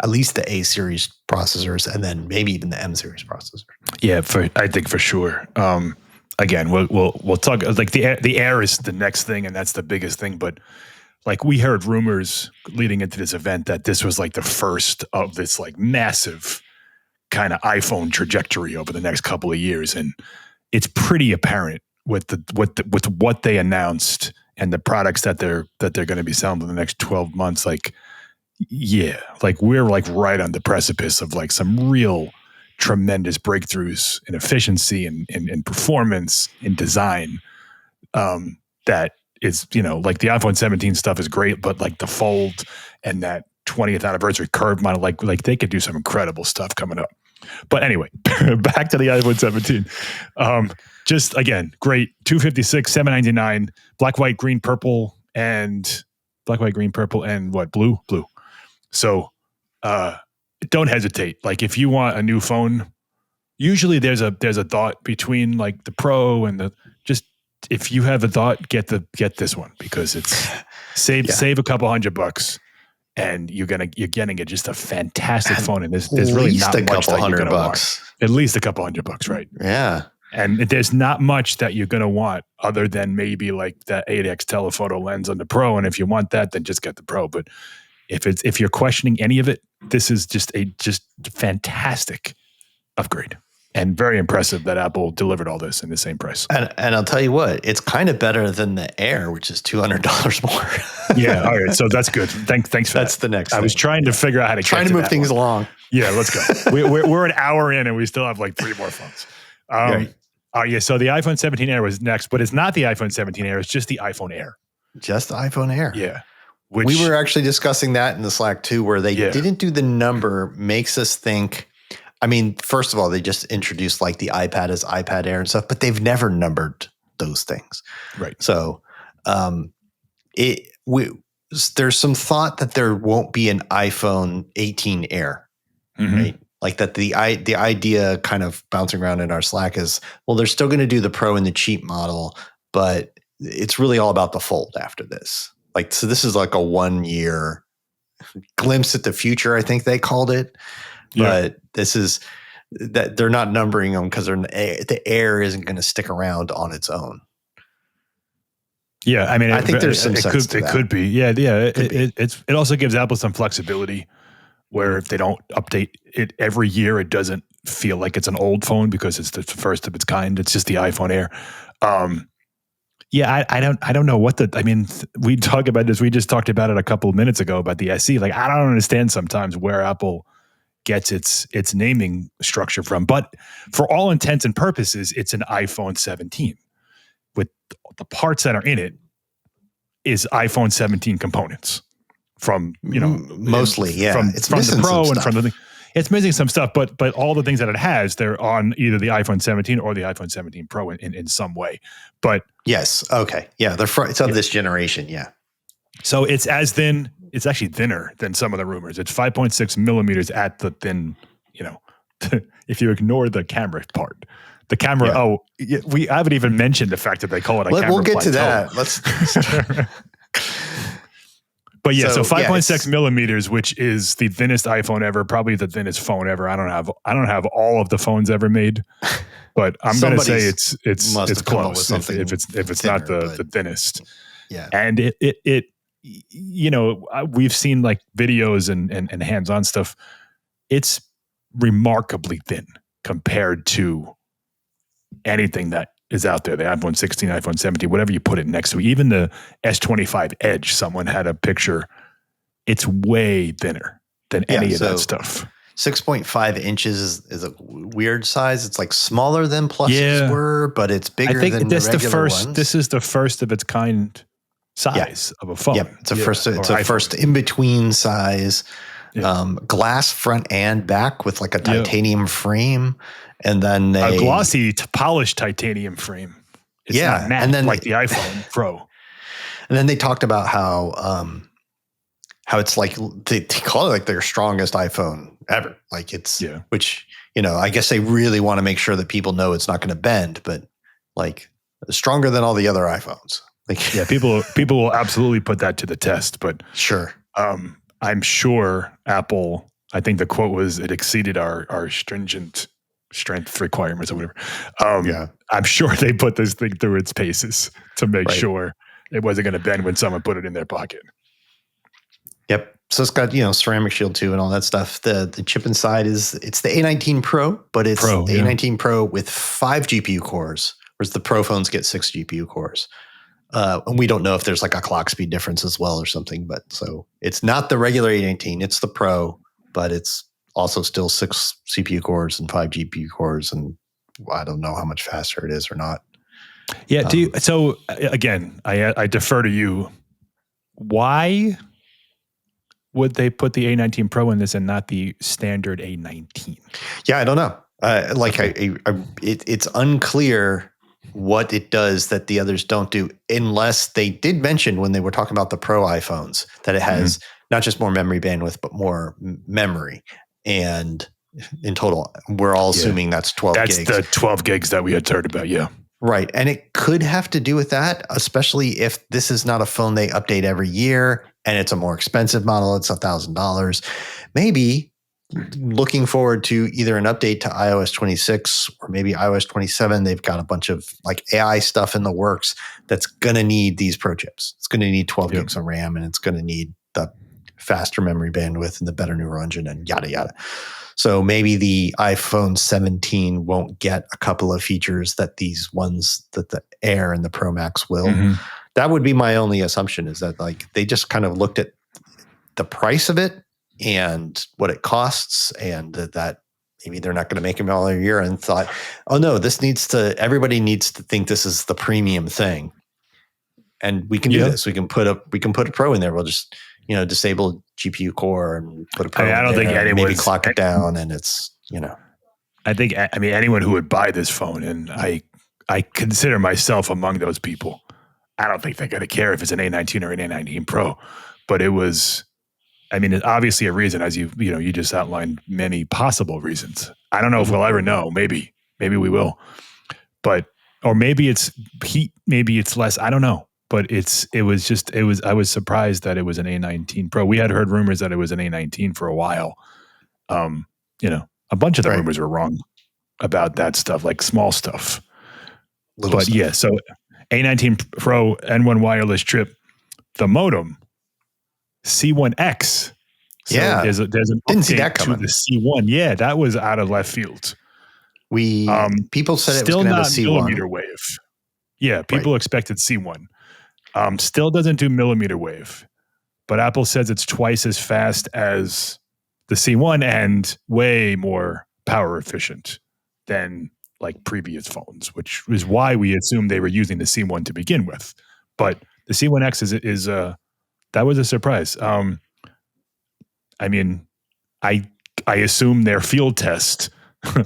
at least the A series processors, and then maybe even the M series processor. Yeah, I think for sure. Again, we'll talk. Like the Air is the next thing, and that's the biggest thing. But like, we heard rumors leading into this event that this was like the first of this like massive kind of iPhone trajectory over the next couple of years, and it's pretty apparent with what they announced and the products that they're going to be selling in the next 12 months. Like, yeah, like we're like right on the precipice of like some real tremendous breakthroughs in efficiency and performance in design that is, like the iPhone 17 stuff is great, but like the Fold and that 20th anniversary curved model, like they could do some incredible stuff coming up. But anyway, back to the iPhone 17. Just again, great. $256, $799, black, white, green, purple, and what? Blue. So don't hesitate. Like if you want a new phone, usually there's a thought between like the Pro and if you have a thought, get this one because it's save a couple $100 and you're getting just a fantastic phone. And there's really not much that you're gonna want. At least a couple $100, right? Yeah. And there's not much that you're going to want other than maybe like that 8X telephoto lens on the Pro. And if you want that, then just get the Pro. But if you're questioning any of it, this is just a fantastic upgrade and very impressive that Apple delivered all this in the same price. And I'll tell you what, it's kind of better than the Air, which is $200 more. Yeah. All right. So that's good. Thanks for that. That's the next I was trying to figure out how to move things along. Yeah, let's go. We're an hour in and we still have like 3 more phones. So the iPhone 17 Air was next, but it's not the iPhone 17 Air. It's just the iPhone Air. Just the iPhone Air. Yeah. We were actually discussing that in the Slack too, where they didn't do the number, makes us think. I mean, first of all, they just introduced like the iPad as iPad Air and stuff, but they've never numbered those things. Right. So there's some thought that there won't be an iPhone 18 Air, right? Like that the idea kind of bouncing around in our Slack is, well, they're still going to do the Pro and the cheap model, but it's really all about the Fold after this. Like, so this is like a 1 year glimpse at the future, I think they called it. Yeah. But this is that they're not numbering them because the Air isn't going to stick around on its own. Yeah, I mean, I think there's some sense to that. It could be. Yeah. It also gives Apple some flexibility where if they don't update it every year, it doesn't feel like it's an old phone because it's the first of its kind. It's just the iPhone Air. I don't know we talk about this. We just talked about it a couple of minutes ago about the SE. Like, I don't understand sometimes where Apple gets its naming structure from. But for all intents and purposes, it's an iPhone 17 with the parts that are in it is iPhone 17 components from, mostly, it's from the Pro and from the thing. It's missing some stuff, but all the things that it has, they're on either the iPhone 17 or the iPhone 17 Pro in some way. But yes, okay, yeah, it's of this generation, yeah. So it's as thin. It's actually thinner than some of the rumors. It's 5.6 millimeters at the thin. If you ignore the camera part, the camera. Yeah. I haven't even mentioned the fact that they call it a camera. We'll get plateau. to that. Let's. But yeah, so 5.6 millimeters, which is the thinnest iPhone ever, probably the thinnest phone ever. I don't have all of the phones ever made, but I'm going to say it's close if it's not the thinnest. Yeah, and it we've seen like videos and hands-on stuff. It's remarkably thin compared to anything that is out there, the iPhone 16, iPhone 17, whatever you put it next to. Even the S25 Edge, someone had a picture. It's way thinner than any of that stuff. 6.5 inches is a weird size. It's like smaller than pluses were, but it's bigger than the regular ones. This is the first of its kind size of a phone. Yep, it's a first in-between size. Glass front and back with like a titanium frame. And then a glossy, polished titanium frame. It's not matte, and then like the iPhone Pro. And then they talked about how it's like they call it like their strongest iPhone ever. Like it's which I guess they really want to make sure that people know it's not going to bend, but like stronger than all the other iPhones. Like people will absolutely put that to the test. But sure, I'm sure Apple. I think the quote was it exceeded our stringent strength requirements or whatever. I'm sure they put this thing through its paces to make sure it wasn't going to bend when someone put it in their pocket. Yep. So it's got, ceramic shield too and all that stuff. The chip inside it's the A19 Pro, but it's the A19 Pro with 5 GPU cores, whereas the Pro phones get 6 GPU cores. And we don't know if there's like a clock speed difference as well or something, but so it's not the regular A19, it's the Pro, but it's also still 6 CPU cores and 5 GPU cores, and I don't know how much faster it is or not. Yeah. So again, I defer to you. Why would they put the A19 Pro in this and not the standard A19? Yeah, I don't know. It's unclear what it does that the others don't do, unless they did mention when they were talking about the Pro iPhones that it has not just more memory bandwidth, but more memory. And in total, we're all assuming that's 12 gigs. That's the 12 gigs that we had heard about, yeah. Right. And it could have to do with that, especially if this is not a phone they update every year and it's a more expensive model. It's $1,000. Maybe looking forward to either an update to iOS 26 or maybe iOS 27. They've got a bunch of like AI stuff in the works that's going to need these Pro chips. It's going to need 12 gigs of RAM, and it's going to need the faster memory bandwidth and the better neural engine and yada, yada. So maybe the iPhone 17 won't get a couple of features that these ones that the Air and the Pro Max will. That would be my only assumption, is that like they just kind of looked at the price of it and what it costs, and that maybe they're not going to make them all a year, and thought, oh no, everybody needs to think this is the premium thing. And we can do this. We can put a Pro in there. We'll just, disable GPU core and put a Pro in there. I don't think anyone maybe clock it down, and it's, I think, anyone who would buy this phone, and I consider myself among those people, I don't think they're going to care if it's an A19 or an A19 Pro, but it was, it's obviously a reason, as you just outlined many possible reasons. I don't know if we'll ever know. Maybe we will, or maybe it's heat, maybe it's less. I don't know. But I was surprised that it was an A19 Pro. We had heard rumors that it was an A19 for a while. A bunch of the rumors were wrong about that stuff, like small stuff. So A19 Pro N1 wireless chip, the modem, C1X. So there's an update to the C1. Yeah, that was out of left field. People said it was going to have a C1. Millimeter wave. Yeah, people expected C1. Still doesn't do millimeter wave, but Apple says it's twice as fast as the C1 and way more power efficient than like previous phones, which is why we assumed they were using the C1 to begin with. But the C1X is that was a surprise. I assume their field test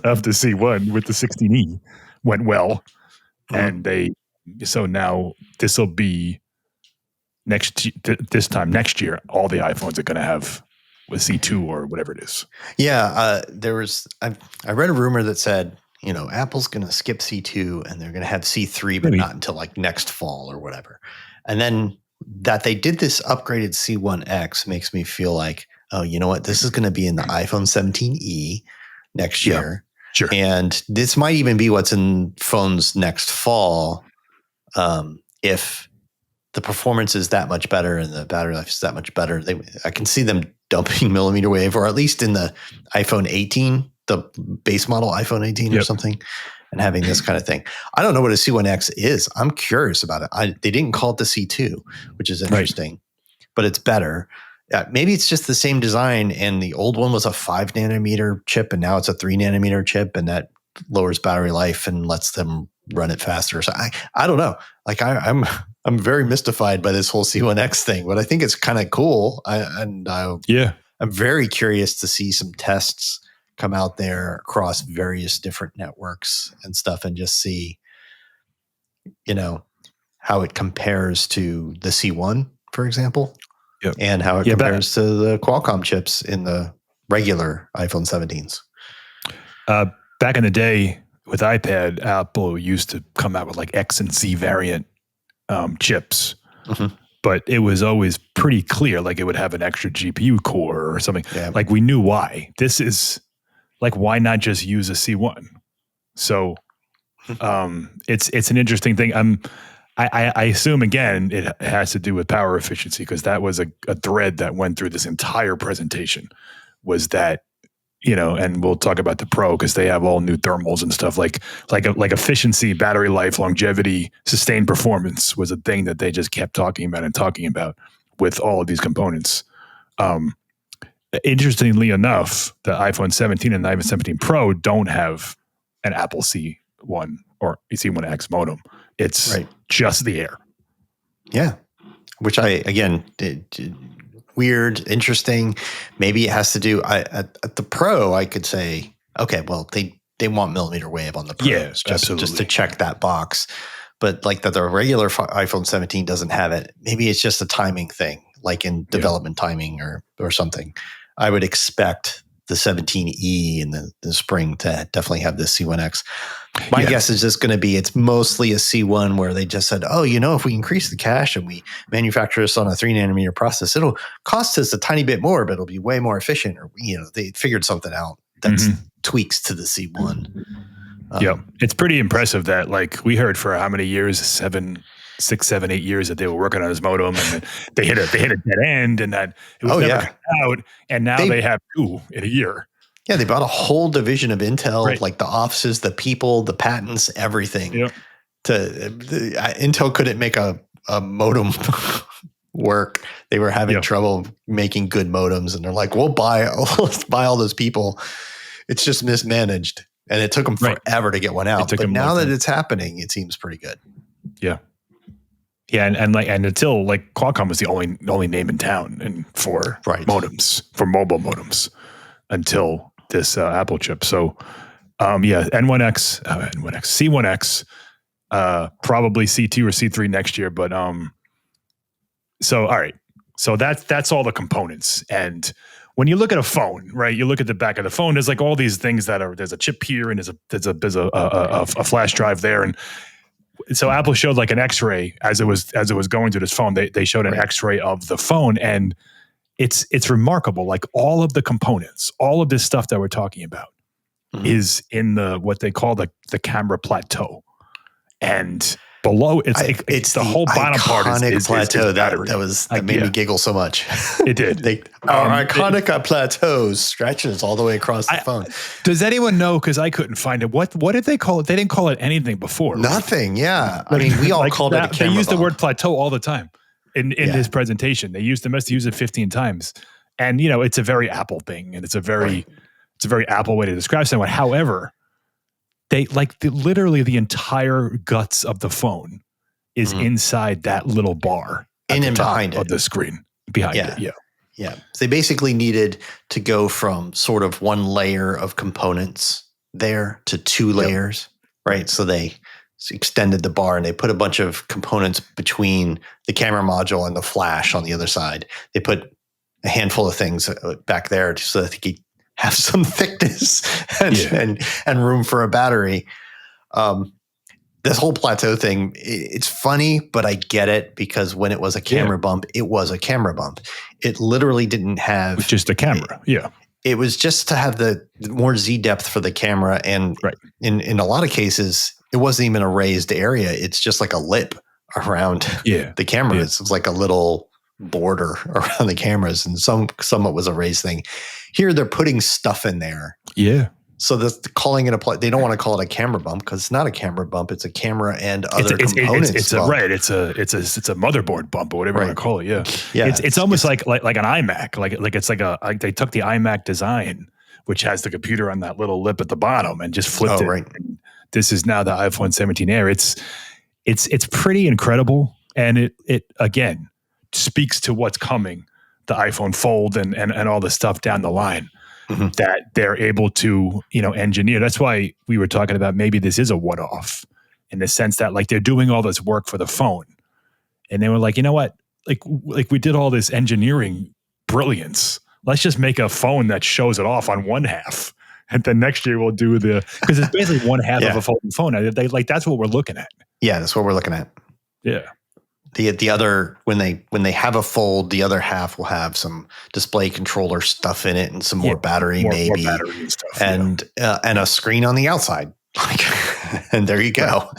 of the C1 with the 16E went well, and so now this will be this time next year, all the iPhones are going to have with C2 or whatever it is. Yeah, I read a rumor that said, Apple's going to skip C2 and they're going to have C3, but not until like next fall or whatever. And then that they did this upgraded C1X makes me feel like, oh, you know what? This is going to be in the iPhone 17e next year. Sure. And this might even be what's in phones next fall. If the performance is that much better and the battery life is that much better, I can see them dumping millimeter wave, or at least in the iPhone 18, the base model iPhone 18 or something, and having this kind of thing. I don't know what a C1X is. I'm curious about it. They didn't call it the C2, which is interesting, but it's better. Maybe it's just the same design, and the old one was a 5 nanometer chip, and now it's a 3 nanometer chip, and that lowers battery life and lets them run it faster. So I don't know. Like I'm very mystified by this whole C1X thing, but I think it's kind of cool. I'm very curious to see some tests come out there across various different networks and stuff, and just see, how it compares to the C1, for example, and how it compares to the Qualcomm chips in the regular iPhone 17s. Back in the day with iPad, Apple used to come out with like X and Z variant chips, but it was always pretty clear, like it would have an extra GPU core or something. Like we knew why. This is like, why not just use a C1? So it's an interesting thing. I assume, again, it has to do with power efficiency, because that was a thread that went through this entire presentation, was that, and we'll talk about the Pro because they have all new thermals and stuff, like efficiency, battery life, longevity, sustained performance was a thing that they just kept talking about with all of these components. Interestingly enough, the iPhone 17 and the iPhone 17 Pro don't have an Apple C C1 or C1X modem. It's Right. just the Air. Yeah. Which weird, interesting. Maybe it has to do at the Pro. I could say, okay, well, they want millimeter wave on the Pros, Yeah, just to check that box. But like that, the regular iPhone 17 doesn't have it. Maybe it's just a timing thing, like in development timing or something. I would expect the 17E in the spring to definitely have this C1X. My guess is just going to be it's mostly a C1 where they just said, oh, if we increase the cache and we manufacture this on a 3 nanometer process, it'll cost us a tiny bit more, but it'll be way more efficient. Or they figured something out that's tweaks to the C1. It's pretty impressive that we heard for how many years, 6, 7, 8 years that they were working on this modem, and they hit a dead end, and that it was never coming out, and now they have 2 in a year. Yeah, they bought a whole division of Intel, like the offices, the people, the patents, everything. Yep. Intel couldn't make a modem work. They were having trouble making good modems, and they're like, let's buy all those people. It's just mismanaged. And it took them forever to get one out. But now that it's happening, it seems pretty good. Yeah. Yeah, and until Qualcomm was the only name in town for modems, for mobile modems, until this Apple chip. So, N1X, C1X, probably C2 or C3 next year. But so all right, so that's all the components. And when you look at a phone, right, you look at the back of the phone. There's all these things there's a chip here, and there's a flash drive there, and so Apple showed an X-ray as it was going through this phone. They showed an X-ray of the phone, and it's remarkable. All of the components, all of this stuff that we're talking about, is in what they call the camera plateau, and below it's the whole bottom part is plateau is that made me giggle so much. It did. Our iconic plateau stretches all the way across the phone. Does anyone know? Because I couldn't find it. What did they call it? They didn't call it anything before. Nothing. Yeah, I mean, we all called it a camera. They used bump. the word plateau all the time in his presentation. They used it 15 times, and it's a very Apple thing, and it's a very Apple way to describe someone. However, they literally the entire guts of the phone is inside that little bar in and behind of the screen behind it. Yeah. So they basically needed to go from sort of one layer of components there to 2 layers, right? So they extended the bar and they put a bunch of components between the camera module and the flash on the other side. They put a handful of things back there so that they could have some thickness and room for a battery. This whole plateau thing, it's funny, but I get it because when it was a camera bump, it was a camera bump. It literally didn't have just a camera. It was just to have the more Z depth for the camera. And in a lot of cases, it wasn't even a raised area. It's just like a lip around the camera. It's like a little border around the cameras, and some it was a raised thing. Here they're putting stuff in there. Yeah. So calling it they don't want to call it a camera bump because it's not a camera bump. It's a camera and other components. It's a motherboard bump or whatever you want to call it. Yeah. It's almost like an iMac. It's like they took the iMac design, which has the computer on that little lip at the bottom, and just flipped it. Right. And this is now the iPhone 17 Air. It's pretty incredible, and it again speaks to what's coming, the iPhone Fold and all the stuff down the line that they're able to, engineer. That's why we were talking about maybe this is a one-off in the sense that they're doing all this work for the phone. And they were like, you know what? We did all this engineering brilliance. Let's just make a phone that shows it off on one half. And then next year we'll do because it's basically one half of a folding phone. That's what we're looking at. Yeah, that's what we're looking at. Yeah. The other when they have a Fold, the other half will have some display controller stuff in it and some more battery, maybe, more battery and stuff, and a screen on the outside. And there you go.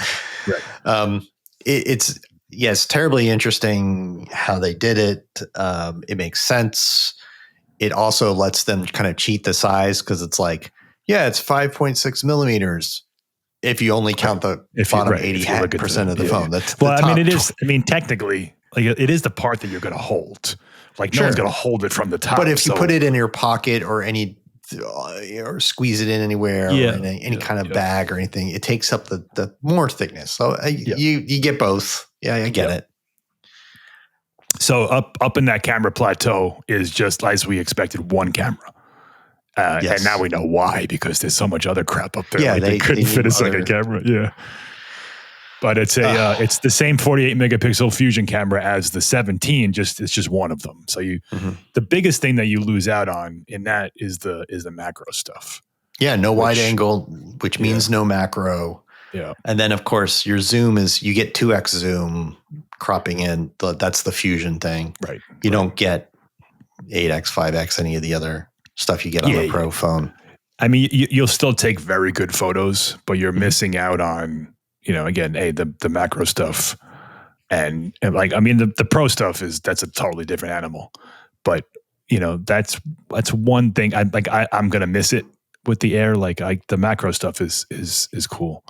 Right. It's terribly interesting how they did it. It makes sense. It also lets them kind of cheat the size because it's it's 5.6 millimeters. If you only count the bottom 80% of the phone. That's it is. Technically, it is the part that you're going to hold. No one's going to hold it from the top. But if you put it in your pocket or any or squeeze it in anywhere or in any kind of bag or anything. It takes up the more thickness. So you get both. Yeah, I get it. So up in that camera plateau is just as we expected, one camera. And now we know why, because there's so much other crap up there. Yeah, they couldn't fit a second camera. Yeah. But it's it's the same 48 megapixel fusion camera as the 17. It's just one of them. So the biggest thing that you lose out on in that is the macro stuff. Yeah, no wide angle, which means no macro. Yeah, and then of course your zoom is you get 2x zoom cropping in. That's the fusion thing. Right. You don't get 8x, 5x, any of the other stuff you get on a Pro phone. I mean, you'll still take very good photos, but you're missing out on. Again, the macro stuff, and like, I mean, the Pro stuff that's a totally different animal. But that's one thing. I'm gonna miss it with the Air. Like, the macro stuff is cool.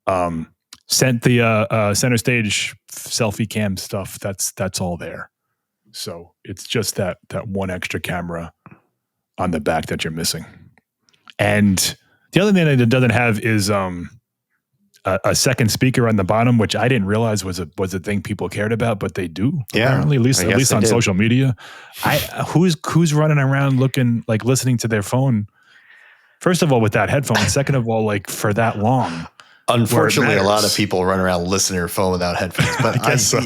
Sent the center stage selfie cam stuff. That's all there. So it's just that one extra camera on the back that you're missing. And the other thing that it doesn't have is a second speaker on the bottom, which I didn't realize was a thing people cared about, but they do. Yeah, apparently, at least on social media. Who's running around listening to their phone? First of all, without headphones. Second of all, for that long. Unfortunately, a lot of people run around listening to their phone without headphones. But I guess so.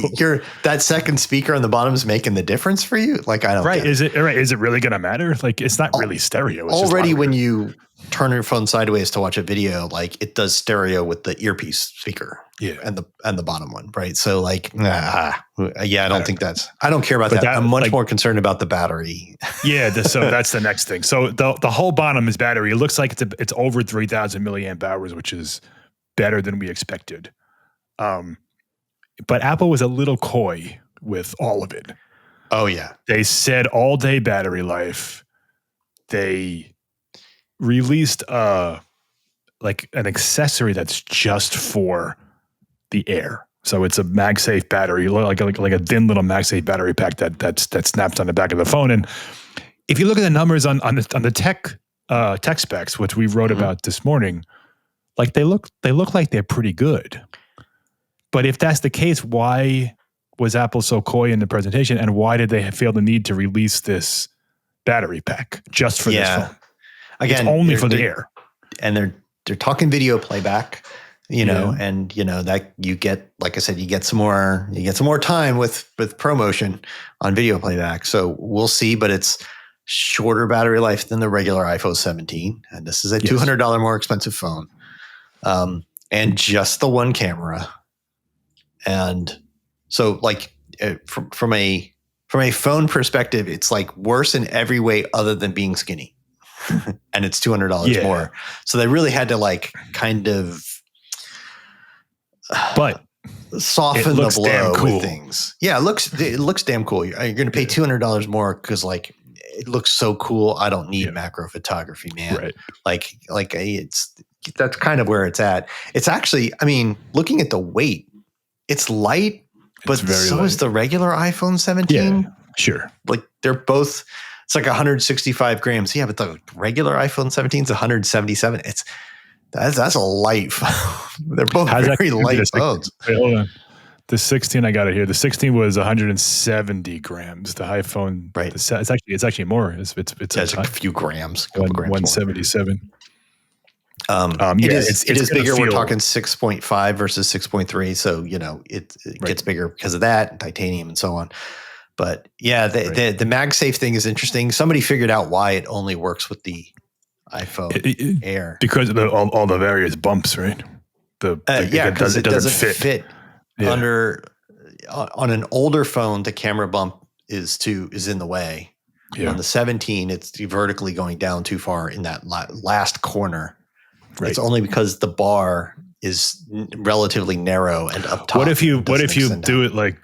That second speaker on the bottom is making the difference for you. I don't. Right? Is it right? Is it really going to matter? It's not really stereo. It's already just when you turn your phone sideways to watch a video, it does stereo with the earpiece speaker. Yeah, and the bottom one, right? So I don't think I don't care about that. I'm much more concerned about the battery. Yeah, so that's the next thing. So the whole bottom is battery. It looks like it's over 3,000 milliamp hours, which is better than we expected. But Apple was a little coy with all of it. Oh yeah, they said all day battery life. They released an accessory that's just for the Air. So it's a MagSafe battery, like a thin little MagSafe battery pack that snaps on the back of the phone. And if you look at the numbers on the tech specs, which we wrote about this morning, they look like they're pretty good. But if that's the case, why was Apple so coy in the presentation, and why did they feel the need to release this battery pack just for this phone? Again, it's only for the Air. And they're talking video playback, and that you get, like I said, you get some more time with ProMotion on video playback. So we'll see, but it's shorter battery life than the regular iPhone 17, and this is a $200 more expensive phone, and just the one camera. And so, from a phone perspective, it's worse in every way other than being skinny. And it's $200 more. So they really had to kind of but soften the blow with things. Yeah, it looks damn cool. You're going to pay $200 more because it looks so cool. I don't need macro photography, man. Right. That's kind of where it's at. It's actually, I mean, looking at the weight, it's light, but so is the regular iPhone 17. Yeah, sure. They're both. It's 165 grams. Yeah, but the regular iPhone 17 is 177. That's a light phone. They're both very light phones. Wait, hold on. The 16, I got it here. The 16 was 170 grams. The iPhone, right? It's actually more. It's a few grams. 177. It is bigger. We're talking 6.5 versus 6.3. So it gets bigger because of that, titanium and so on. But yeah, the MagSafe thing is interesting. Somebody figured out why it only works with the iPhone Air because of all the various bumps, right? Because it doesn't fit under on an older phone. The camera bump is in the way. Yeah. On the 17, it's vertically going down too far in that last corner. Right. It's only because the bar is relatively narrow and up top. What if you do it like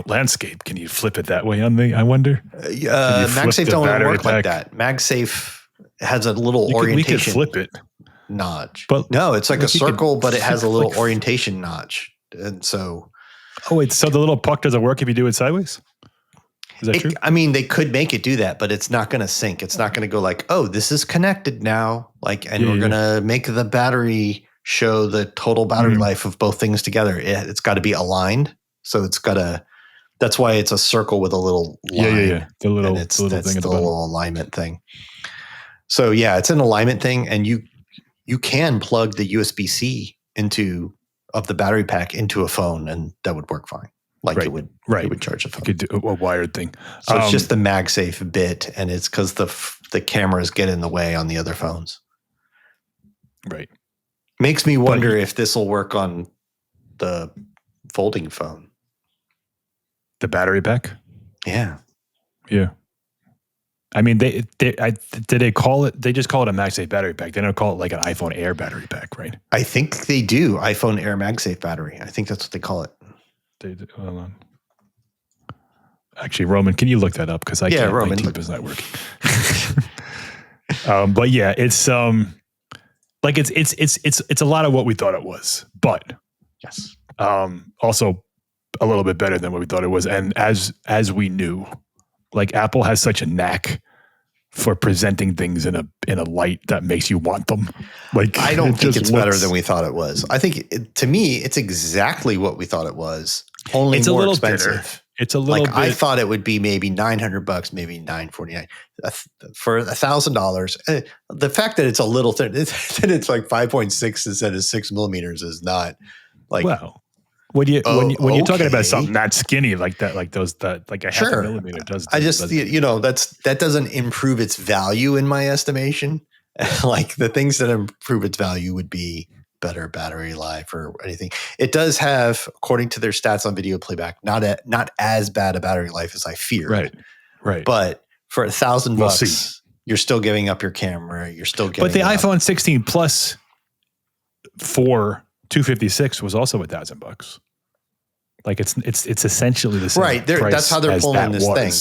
landscape? Can you flip it that way on me? I wonder. MagSafe don't work like that. MagSafe has a little orientation. We could flip it notch, but no, it's a circle, but it has a little orientation notch, and so. Oh wait, so the little puck doesn't work if you do it sideways? Is that true? I mean, they could make it do that, but it's not going to sync. It's not going to go like, oh, this is connected now. Like, and we're going to make the battery show the total battery life of both things together. It's got to be aligned. So it's got to, that's why it's a circle with a little line. Yeah. The little thing at the bottom. Little alignment thing. So yeah, it's an alignment thing. And you can plug the USB-C of the battery pack into a phone, and that would work fine. Like it would charge a phone. You could do a wired thing. So it's just the MagSafe bit, and it's because the cameras get in the way on the other phones. Right. Makes me wonder if this will work on the folding phone. The battery pack? Yeah. Yeah. I mean, did they call it? They just call it a MagSafe battery pack. They don't call it like an iPhone Air battery pack, right? I think they do. iPhone Air MagSafe battery. I think that's what they call it. Hold on. Actually, Roman, can you look that up? Because I can't. Roman, my is not working. But yeah, it's like it's a lot of what we thought it was, but yes, also a little bit better than what we thought it was. And as we knew, like Apple has such a knack for presenting things in a light that makes you want them. Like I don't think it's better than we thought it was. I think to me, it's exactly what we thought it was. Only it's more a little expensive. Bitter. It's a little bit. I thought it would be maybe $900, maybe $949 for $1,000. The fact that it's a little thin, that it's like 5.6 instead of 6 millimeters is not like. Wow. When you're talking about something that skinny like that, like those that like a half a millimeter does. That doesn't improve its value in my estimation. Like the things that improve its value would be better battery life or anything. It does have, according to their stats on video playback, not as bad a battery life as I feared. Right. But for $1,000, you're still giving up your camera. You're still giving. But the iPhone 16 Plus for $256 was also $1,000. Like it's essentially the same. Right. That's how they're pulling this thing.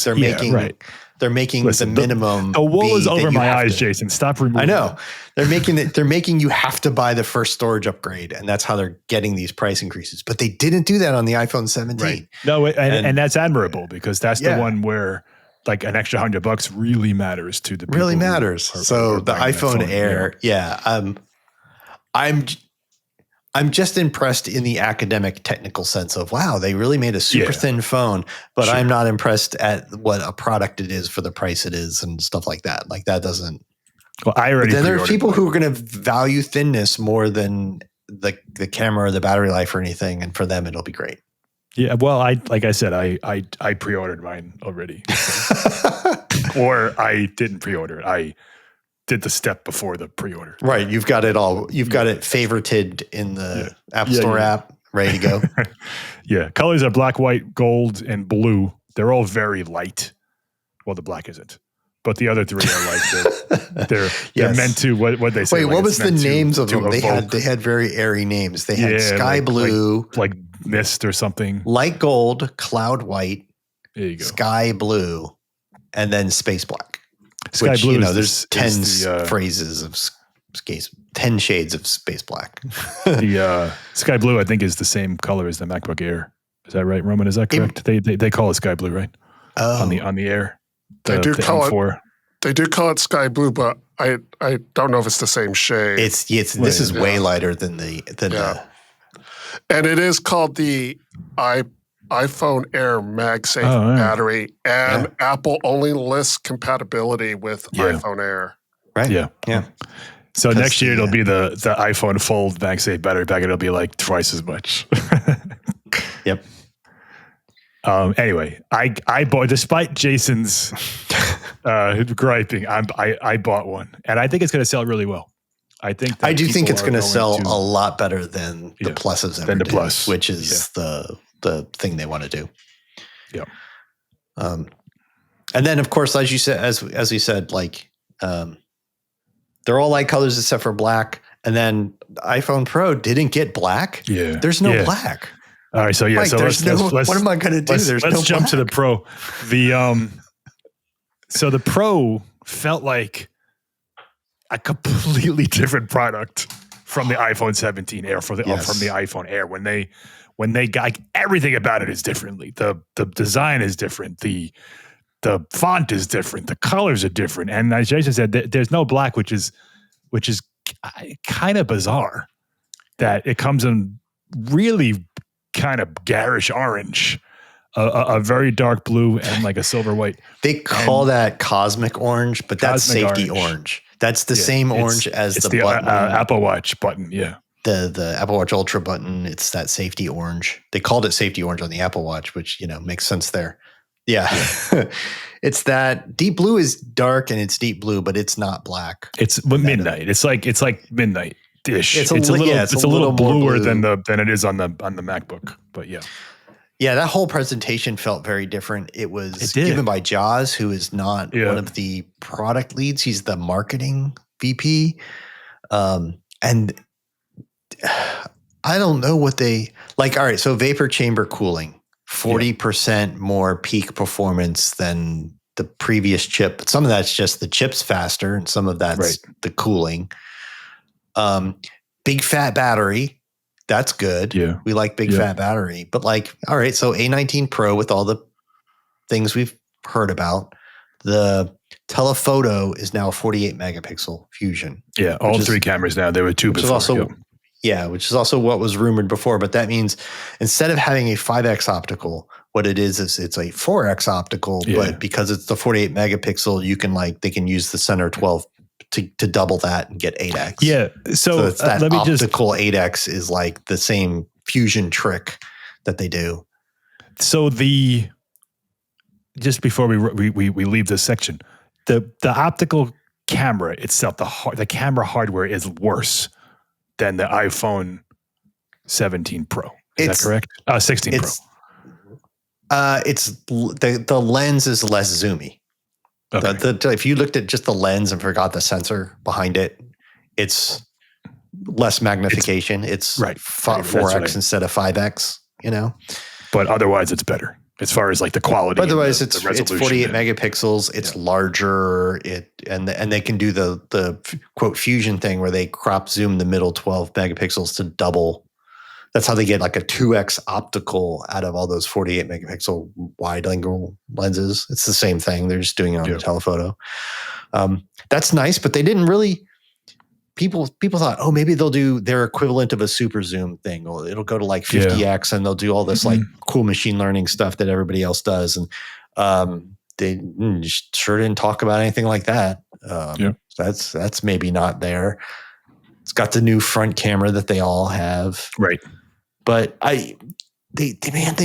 They're making the minimum. The wool is over my eyes, Jason. Stop removing. I know. They're making you have to buy the first storage upgrade, and that's how they're getting these price increases. But they didn't do that on the iPhone 17. Right. No, and that's admirable because that's the one where like an extra $100 really matters to the people. Really matters. So the iPhone Air, I'm just impressed in the academic technical sense of, wow, they really made a super thin phone, but I'm not impressed at what a product it is for the price it is and stuff like that. Like that doesn't. Well, I already. Then there are people who are going to value thinness more than the camera or the battery life or anything. And for them, it'll be great. Yeah. Well, like I said, I pre-ordered mine already. Or I didn't pre-order it. I did the step before the pre-order. Right. You've got it all. You've got it favorited in the App Store app, ready to go. Yeah. Colors are black, white, gold, and blue. They're all very light. Well, the black isn't. But the other three are like they're meant to what they say. Wait, like what was the names of them? Evoke. They had very airy names. They had sky blue, like mist or something. Light gold, cloud white, there you go. Sky blue, and then space black. Sky blue. There's 10 phrases of space, 10 shades of space black. The sky blue, I think, is the same color as the MacBook Air. Is that right, Roman? Is that correct? They call it sky blue, right? Oh. On the Air. They do call it sky blue, but I don't know if it's the same shade. This is way lighter than the. And it is called the iPhone Air MagSafe battery, and Apple only lists compatibility with iPhone Air. Right. Yeah. So next year it'll be the iPhone Fold MagSafe battery pack. It'll be like twice as much. Yep. Anyway, I bought, despite Jason's griping, I bought one, and I think it's going to sell really well. I think it's going to sell a lot better than the Pluses ever did, Plus, which is the thing they want to do. Yeah. And then of course, as you said, as we said, like they're all light colors except for black. And then iPhone Pro didn't get black. Yeah. There's no black. All right, so Mike, so let's what am I going to do? Let's jump to the Pro. So the Pro felt like a completely different product from the iPhone 17 Air from the iPhone Air when they got everything about it is differently. The design is different. The the font is different, the colors are different, and as Jason said, there's no black, which is kind of bizarre. That it comes in really kind of garish orange, a very dark blue, and like a silver white. They call that cosmic orange, but that's safety orange. That's the same orange as the button. Apple Watch button, yeah. The Apple Watch Ultra button, it's that safety orange. They called it safety orange on the Apple Watch, which, makes sense there. Yeah. It's that deep blue is dark and it's deep blue, but it's not black. It's midnight. It's like midnight-ish. It's a little more bluer blue than it is on the MacBook. But yeah. Yeah, that whole presentation felt very different. It was given by Jaws, who is not one of the product leads. He's the marketing VP. And I don't know what they like. All right, so vapor chamber cooling, 40% more peak performance than the previous chip. But some of that's just the chip's faster, and some of that's the cooling. Big fat battery. That's good. Yeah. We like big fat battery. But all right, so A19 Pro with all the things we've heard about. The telephoto is now a 48 megapixel Fusion. Yeah, all three cameras now. There were two before. Which is also what was rumored before. But that means instead of having a 5x optical, what it is it's a 4x optical. Yeah. But because it's the 48 megapixel, you can they can use the center 12 to double that and get 8x. Yeah. So it's that optical 8x is like the same Fusion trick that they do. So just before we leave this section, the optical camera itself, the camera hardware is worse than the iPhone 17 Pro. Is that correct? 16 Pro. It's the lens is less zoomy. Okay. If you looked at just the lens and forgot the sensor behind it, it's less magnification. It's 4x instead of 5x, But otherwise, it's better as far as the quality. But otherwise, it's 48 megapixels. It's larger. And they can do the quote Fusion thing where they crop zoom the middle 12 megapixels to double. That's how they get a 2x optical out of all those 48 megapixel wide angle lenses. It's the same thing. They're just doing it on the telephoto. That's nice, but they didn't really. People thought, maybe they'll do their equivalent of a super zoom thing, or it'll go to 50x, and they'll do all this cool machine learning stuff that everybody else does. And they sure didn't talk about anything like that. That's maybe not there. It's got the new front camera that they all have, right? But they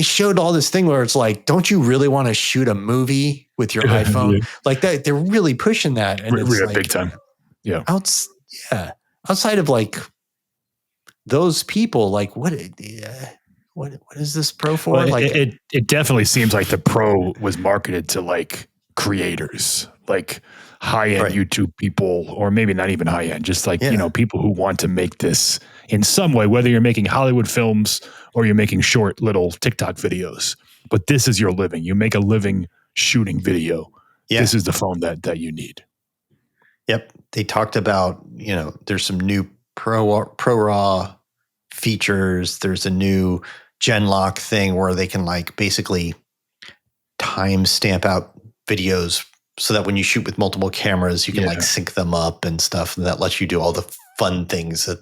showed all this thing where it's don't you really want to shoot a movie with your iPhone? Like that, they're really pushing that, and it's big time. Yeah. Outside of those people, what is this Pro for? Well, it definitely seems like the Pro was marketed to creators, high-end YouTube people, or maybe not even high-end, just people who want to make this in some way, whether you're making Hollywood films or you're making short little TikTok videos. But this is your living. You make a living shooting video. Yeah. This is the phone that you need. Yep. They talked about, there's some new ProRAW features. There's a new Genlock thing where they can basically time stamp out videos so that when you shoot with multiple cameras, you can sync them up and stuff. And that lets you do all the fun things that,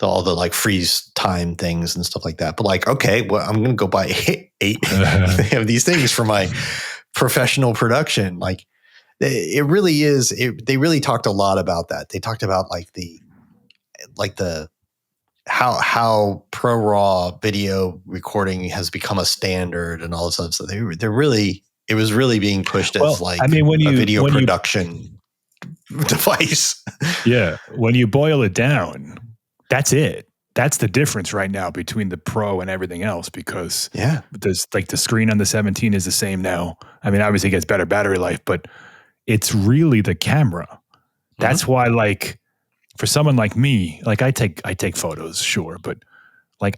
all the freeze time things and stuff like that. But okay, well, I'm going to go buy eight of these things for my professional production. It really is. They really talked a lot about that. They talked about how ProRAW video recording has become a standard and all this other stuff. It was really being pushed as a video production device. Yeah. When you boil it down, that's it. That's the difference right now between the Pro and everything else, because there's the screen on the 17 is the same now. I mean, obviously it gets better battery life, but it's really the camera. That's why for someone like me, I take photos, sure, but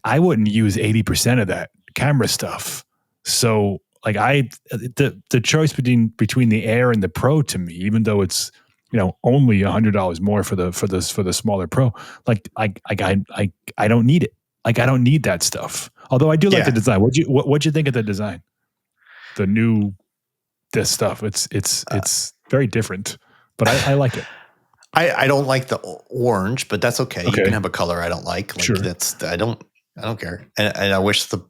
I wouldn't use 80% of that camera stuff. So the choice between the Air and the Pro, to me, even though it's only $100 more for the smaller Pro, I don't need it. I don't need that stuff. Although I do like the design. What'd you think of the design? The new this stuff. It's very different, but I like it. I don't like the orange, but that's okay. You Okay. can have a color I don't like. Sure. I don't care. And I wish there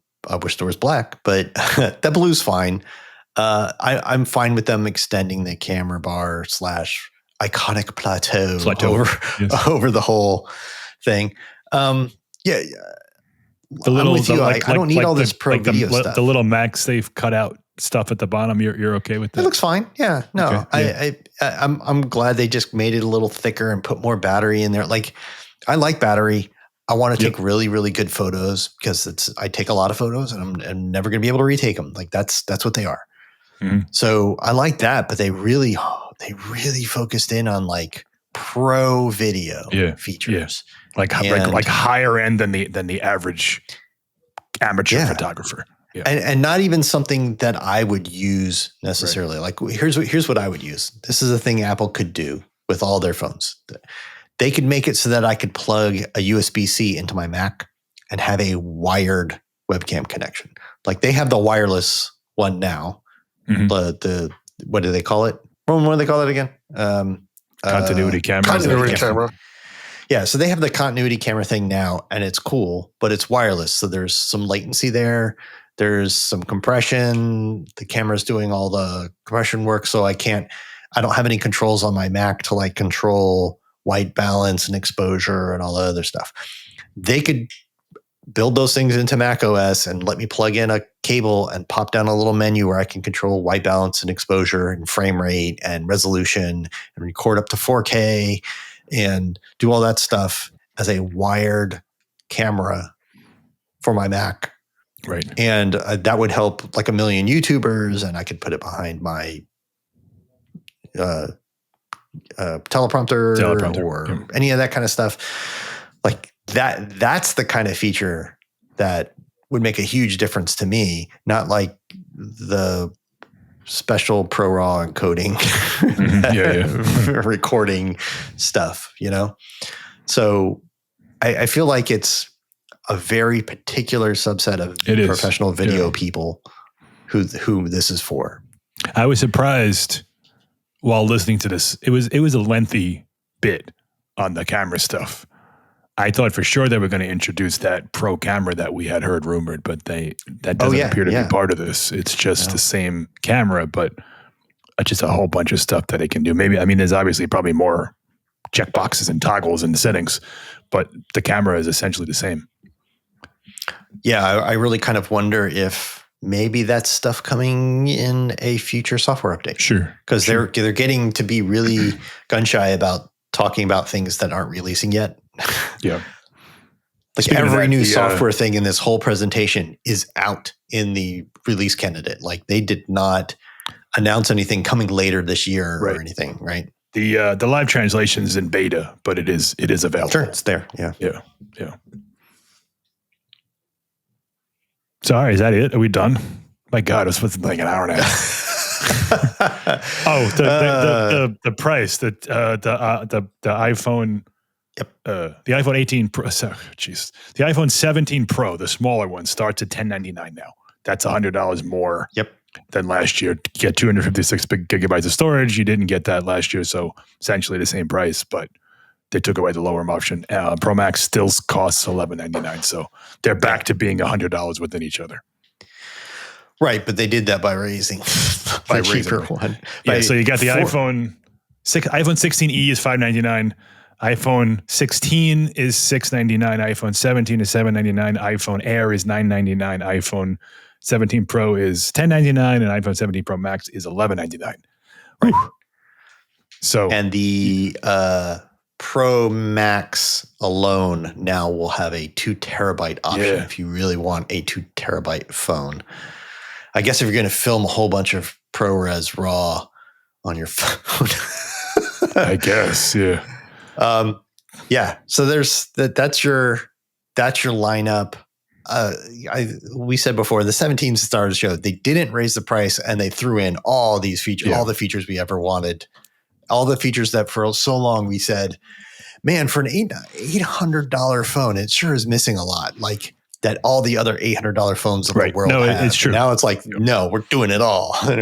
was black, but that blue's fine. I'm fine with them extending the camera bar / iconic plateau. Over the whole thing. Yeah. The little, I'm with you. I don't need all this pro video stuff. The little MagSafe cutout stuff at the bottom. You're okay with that? It looks fine. Yeah. No, Okay, I'm glad they just made it a little thicker and put more battery in there. Like, I like battery. I want to take really, really good photos because I take a lot of photos and I'm never going to be able to retake them. Like that's what they are. Mm-hmm. So I like that, but they really focused in on like pro video features. Yeah. Like higher end than the average amateur photographer. Yeah. And not even something that I would use necessarily. Right. Like here's what I would use. This is a thing Apple could do with all their phones. They could make it so that I could plug a USB-C into my Mac and have a wired webcam connection. Like they have the wireless one now. Mm-hmm. The what do they call it? What do they call it again? Continuity camera. Continuity camera. Yeah, so they have the continuity camera thing now, and it's cool, but it's wireless. So there's some latency there. There's some compression. The camera's doing all the compression work, so I don't have any controls on my Mac to like control white balance and exposure and all the other stuff. They could build those things into Mac OS and let me plug in a cable and pop down a little menu where I can control white balance and exposure and frame rate and resolution and record up to 4K and do all that stuff as a wired camera for my Mac. Right. And that would help like a million YouTubers, and I could put it behind my teleprompter or any of that kind of stuff. Like that's the kind of feature that would make a huge difference to me, not like the special Pro Raw encoding recording stuff, you know? So I feel like it's a very particular subset of professional video people who this is for. I was surprised while listening to this. It was a lengthy bit on the camera stuff. I thought for sure they were going to introduce that pro camera that we had heard rumored, but that doesn't appear to be part of this. It's just the same camera, but just a whole bunch of stuff that it can do. There's obviously probably more checkboxes and toggles and settings, but the camera is essentially the same. Yeah, I really kind of wonder if maybe that's stuff coming in a future software update. Sure. Because they're getting to be really gun shy about talking about things that aren't releasing yet. Yeah. Like every new software thing in this whole presentation is out in the release candidate. Like they did not announce anything coming later this year or anything, right? The live translation is in beta, but it is available. Sure, it's there. Yeah. Yeah. Sorry, is that it? Are we done? My God, it was supposed to be like an hour and a half. The price, the iPhone. Yep. The iPhone 18 Pro. Jeez, the iPhone 17 Pro, the smaller one, starts at $1099 now. That's $100 more. Yep. Than last year. You get 256 gigabytes of storage. You didn't get that last year, so essentially the same price, but they took away the lower option. Pro Max still costs $11.99, so they're back to being $100 within each other. Right, but they did that by raising the cheaper one. Yeah, so you got the iPhone 16e is $599. iPhone 16 is $699. iPhone 17 is $799. iPhone Air is $999. iPhone 17 Pro is $1099, and iPhone 17 Pro Max is $1199. Right. So, and the Pro Max alone now will have a 2 terabyte option if you really want a 2 terabyte phone. I guess if you're going to film a whole bunch of ProRes RAW on your phone, I guess, yeah. So that's your lineup. We said before, the 17 stars show they didn't raise the price and they threw in all these features, all the features we ever wanted, all the features that for so long we said, man, for an $800 phone, it sure is missing a lot. Like that all the other $800 phones of the world have. It's true. And now it's like, no, we're doing it all. And,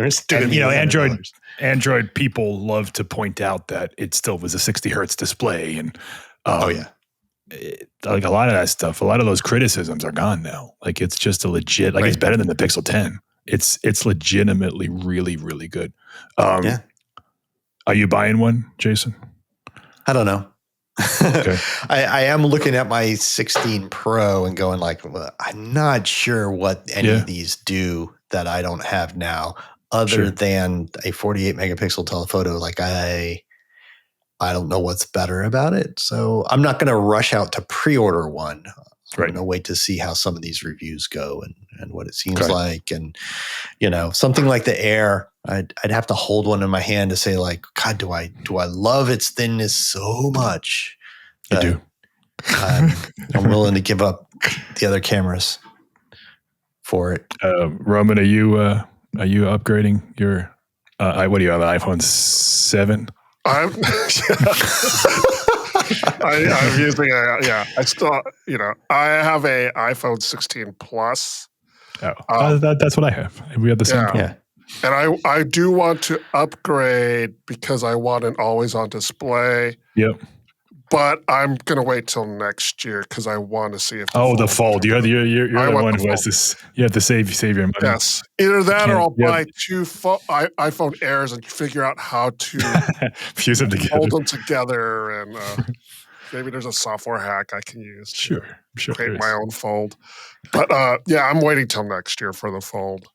Android people love to point out that it still was a 60 hertz display. And like a lot of that stuff, a lot of those criticisms are gone now. Like it's just a legit, like it's better than the Pixel 10. It's legitimately really, really good. Are you buying one, Jason? I don't know. Okay. I am looking at my 16 Pro and going like, well, I'm not sure what any of these do that I don't have now, other than a 48 megapixel telephoto. Like I don't know what's better about it. So I'm not going to rush out to pre-order one. I'm going to wait to see how some of these reviews go and what it seems like. And, something like the Air, I'd have to hold one in my hand to say like, God, do I love its thinness so much? I do. I'm willing to give up the other cameras for it. Roman, are you upgrading your, what do you have, an iPhone 7? I'm using I still, I have a iPhone 16 Plus. That's what I have. We have the same problem. And I do want to upgrade because I want an always-on display. Yep. But I'm going to wait till next year because I want to see if the Fold. You're the one who has this. You have to save your money. Yes. Either that or I'll buy two iPhone Airs and figure out how to fuse them together. Hold them together, and maybe there's a software hack I can use. Sure. Create my own Fold. But I'm waiting till next year for the Fold.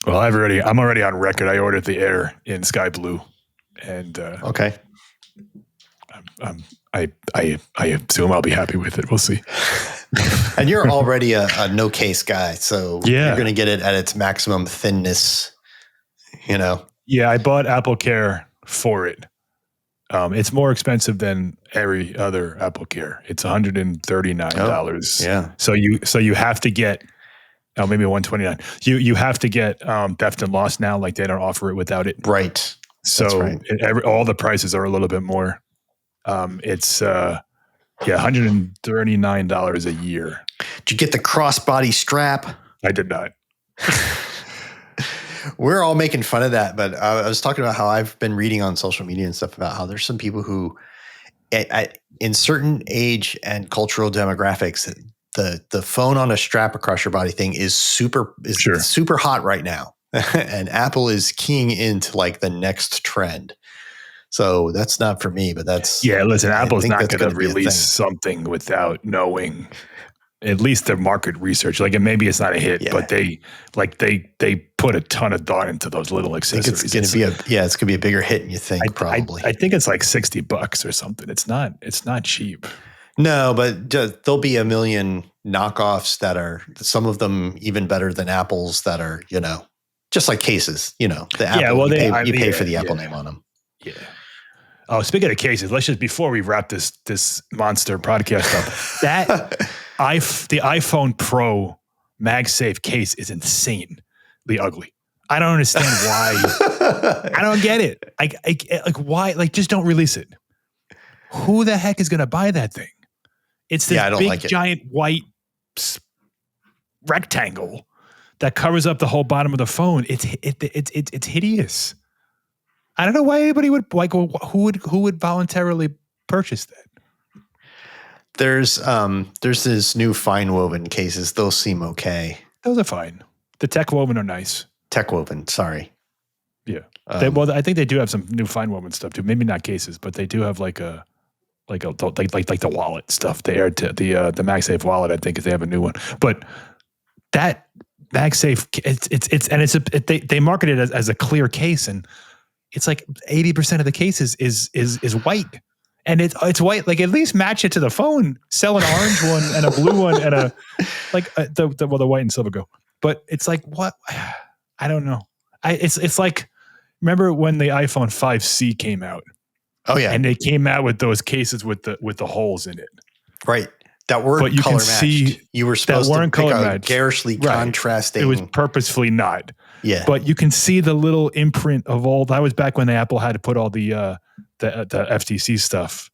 Well, I'm already on record. I ordered the Air in sky blue, and okay. I assume I'll be happy with it. We'll see. And you're already a no case guy, so you're going to get it at its maximum thinness. Yeah, I bought Apple Care for it. It's more expensive than every other Apple Care. It's $139. Yeah. So you have to get. Oh, maybe $129. You have to get theft and loss now. Like they don't offer it without it. Right. So all the prices are a little bit more. It's $139 a year. Did you get the crossbody strap? I did not. We're all making fun of that, but I was talking about how I've been reading on social media and stuff about how there's some people who, in certain age and cultural demographics, the phone on a strap across your body thing is super hot right now, and Apple is keying into like the next trend. So that's not for me, but that's listen, Apple's not going to release something without knowing at least their market research. Like, and maybe it's not a hit, but they put a ton of thought into those little accessories. It's going to be it's going to be a bigger hit than you think. Probably. I think it's like $60 or something. It's not cheap. No, but there'll be a million knockoffs that are, some of them even better than Apple's, that are, just like cases, the Apple, you pay for the Apple name on them. Yeah. Oh, speaking of cases, let's just, before we wrap this monster podcast up, the iPhone Pro MagSafe case is insanely ugly. I don't understand why. I don't get it. Like why? Like, just don't release it. Who the heck is going to buy that thing? It's this big, giant white rectangle that covers up the whole bottom of the phone. It's hideous. I don't know why anybody would who would voluntarily purchase that. There's this new fine woven cases. Those seem okay. Those are fine. The tech woven are nice. Tech woven, sorry. Yeah. I think they do have some new fine woven stuff too. Maybe not cases, but they do have like the wallet stuff. The MagSafe wallet, I think, is they have a new one. But that MagSafe, they market it as a clear case, and it's like 80% of the cases is white, and it's white. Like, at least match it to the phone. Sell an orange one and a blue one and the white and silver go. But it's like, what? I don't know. It's like, remember when the iPhone 5C came out? Oh yeah, and they came out with those cases with the holes in it, right? That weren't color matched. You were supposed to pick a garishly contrasting. It was purposefully not. Yeah, but you can see the little imprint of all. That was back when Apple had to put all the FTC stuff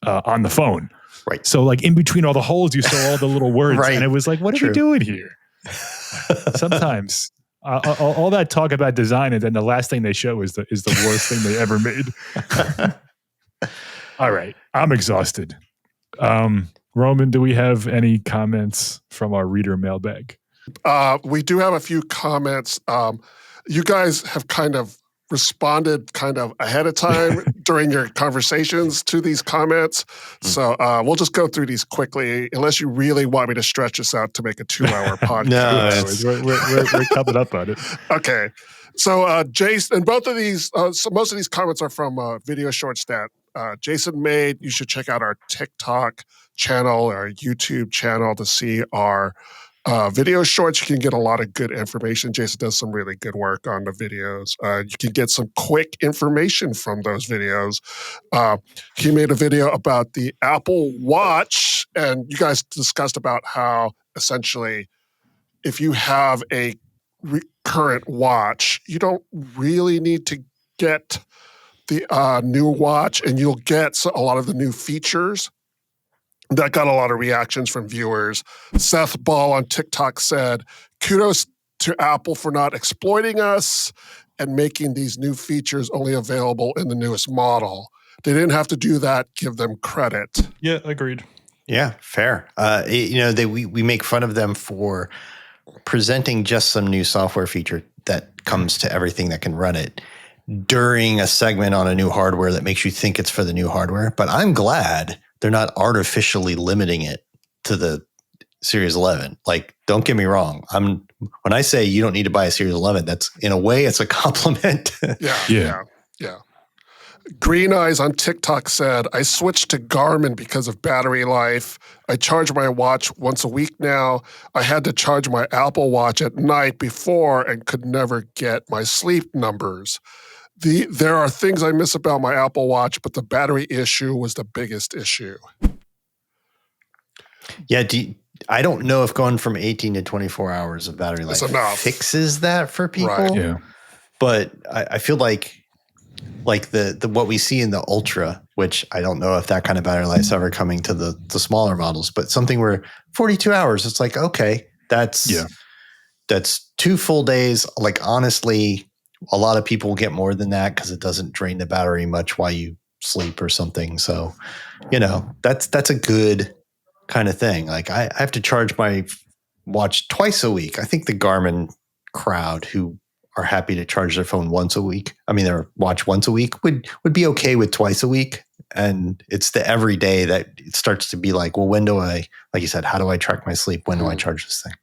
on the phone. Right. So like in between all the holes, you saw all the little words, Right. and it was like, what are we doing here? Sometimes all that talk about design, and then the last thing they show is the worst thing they ever made. All right, I'm exhausted. Roman, do we have any comments from our reader mailbag? We do have a few comments. You guys have kind of responded kind of ahead of time during your conversations to these comments. So we'll just go through these quickly, unless you really want me to stretch this out to make a 2-hour podcast. No, we're coming up on it. Okay. So Jason, and both of these, so most of these comments are from Video Shorts that Jason made. You should check out our TikTok channel, our YouTube channel to see our video shorts. You can get a lot of good information. Jason does some really good work on the videos. You can get some quick information from those videos. He made a video about the Apple Watch, and you guys discussed about how essentially if you have a current watch, you don't really need to get the new watch, and you'll get a lot of the new features. That got a lot of reactions from viewers. Seth Ball on TikTok said, kudos to Apple for not exploiting us and making these new features only available in the newest model. They didn't have to do that. Give them credit. Yeah, agreed. Yeah, fair. We make fun of them for presenting just some new software feature that comes to everything that can run it during a segment on a new hardware that makes you think it's for the new hardware. But I'm glad they're not artificially limiting it to the Series 11. Like, don't get me wrong. When I say you don't need to buy a Series 11, that's in a way it's a compliment. Yeah. Green Eyes on TikTok said, I switched to Garmin because of battery life. I charge my watch once a week now. I had to charge my Apple Watch at night before and could never get my sleep numbers. There are things I miss about my Apple Watch, but the battery issue was the biggest issue. Yeah, I don't know if going from 18 to 24 hours of battery life fixes that for people. Right. Yeah. But I feel like the what we see in the Ultra, which I don't know if that kind of battery life is ever coming to the smaller models, but something where 42 hours, it's like, okay, that's 2 full days. Like, honestly, a lot of people get more than that because it doesn't drain the battery much while you sleep or something. So, that's a good kind of thing. Like, I have to charge my watch twice a week. I think the Garmin crowd who are happy to charge their phone once a week, their watch once a week, would be okay with twice a week. And it's the everyday that it starts to be like, well, when do I, like you said, how do I track my sleep? When do I charge this thing?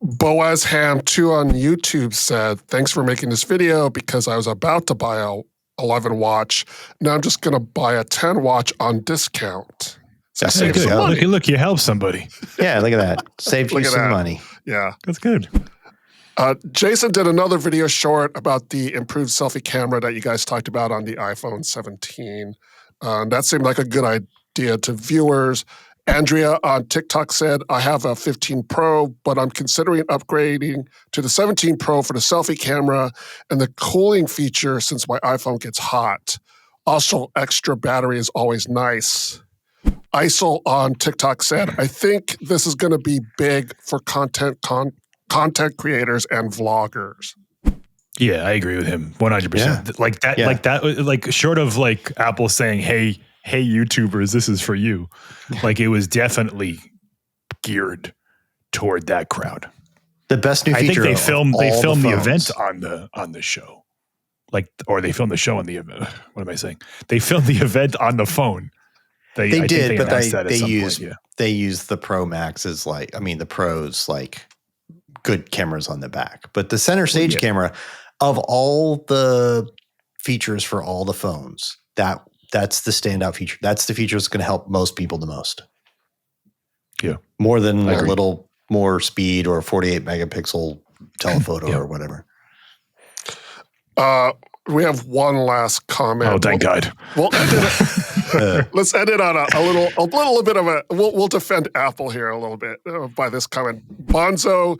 Boaz Ham 2 on YouTube said, thanks for making this video because I was about to buy a 11 watch. Now I'm just going to buy a 10 watch on discount. So That's good. some money. Look, you help somebody. Yeah, look at that. Saved you some money. Yeah. That's good. Jason did another video short about the improved selfie camera that you guys talked about on the iPhone 17. That seemed like a good idea to viewers. Andrea on TikTok said, I have a 15 Pro, but I'm considering upgrading to the 17 Pro for the selfie camera and the cooling feature since my iPhone gets hot. Also, extra battery is always nice. Isol on TikTok said, I think this is going to be big for content creators and vloggers. Yeah, I agree with him 100%. Yeah. Like short of like Apple saying, hey YouTubers, this is for you. Like, it was definitely geared toward that crowd. The best new I feature. think they filmed the event phones. on the show. Or they filmed the show on the event. What am I saying? They filmed the event on the phone. They did, but they use the Pro Max as the Pros good cameras on the back. But the center stage camera, of all the features for all the phones, that's the standout feature. That's the feature that's going to help most people the most. Yeah. More than a little more speed or 48 megapixel telephoto or whatever. We have one last comment. Oh, thank God. We'll end it. Let's end it on a little bit of a. We'll defend Apple here a little bit by this comment. Bonzo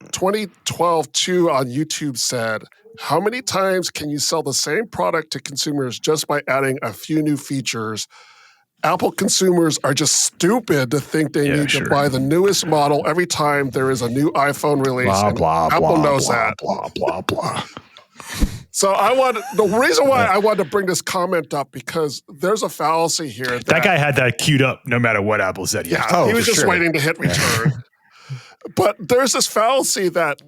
2012-2 on YouTube said, how many times can you sell the same product to consumers just by adding a few new features? Apple consumers are just stupid to think they need to buy the newest model every time there is a new iPhone release. Apple knows that. Blah, blah, blah. So the reason why I wanted to bring this comment up, because there's a fallacy here. That guy had that queued up no matter what Apple said. Yeah, he was just waiting to hit return. But there's this fallacy that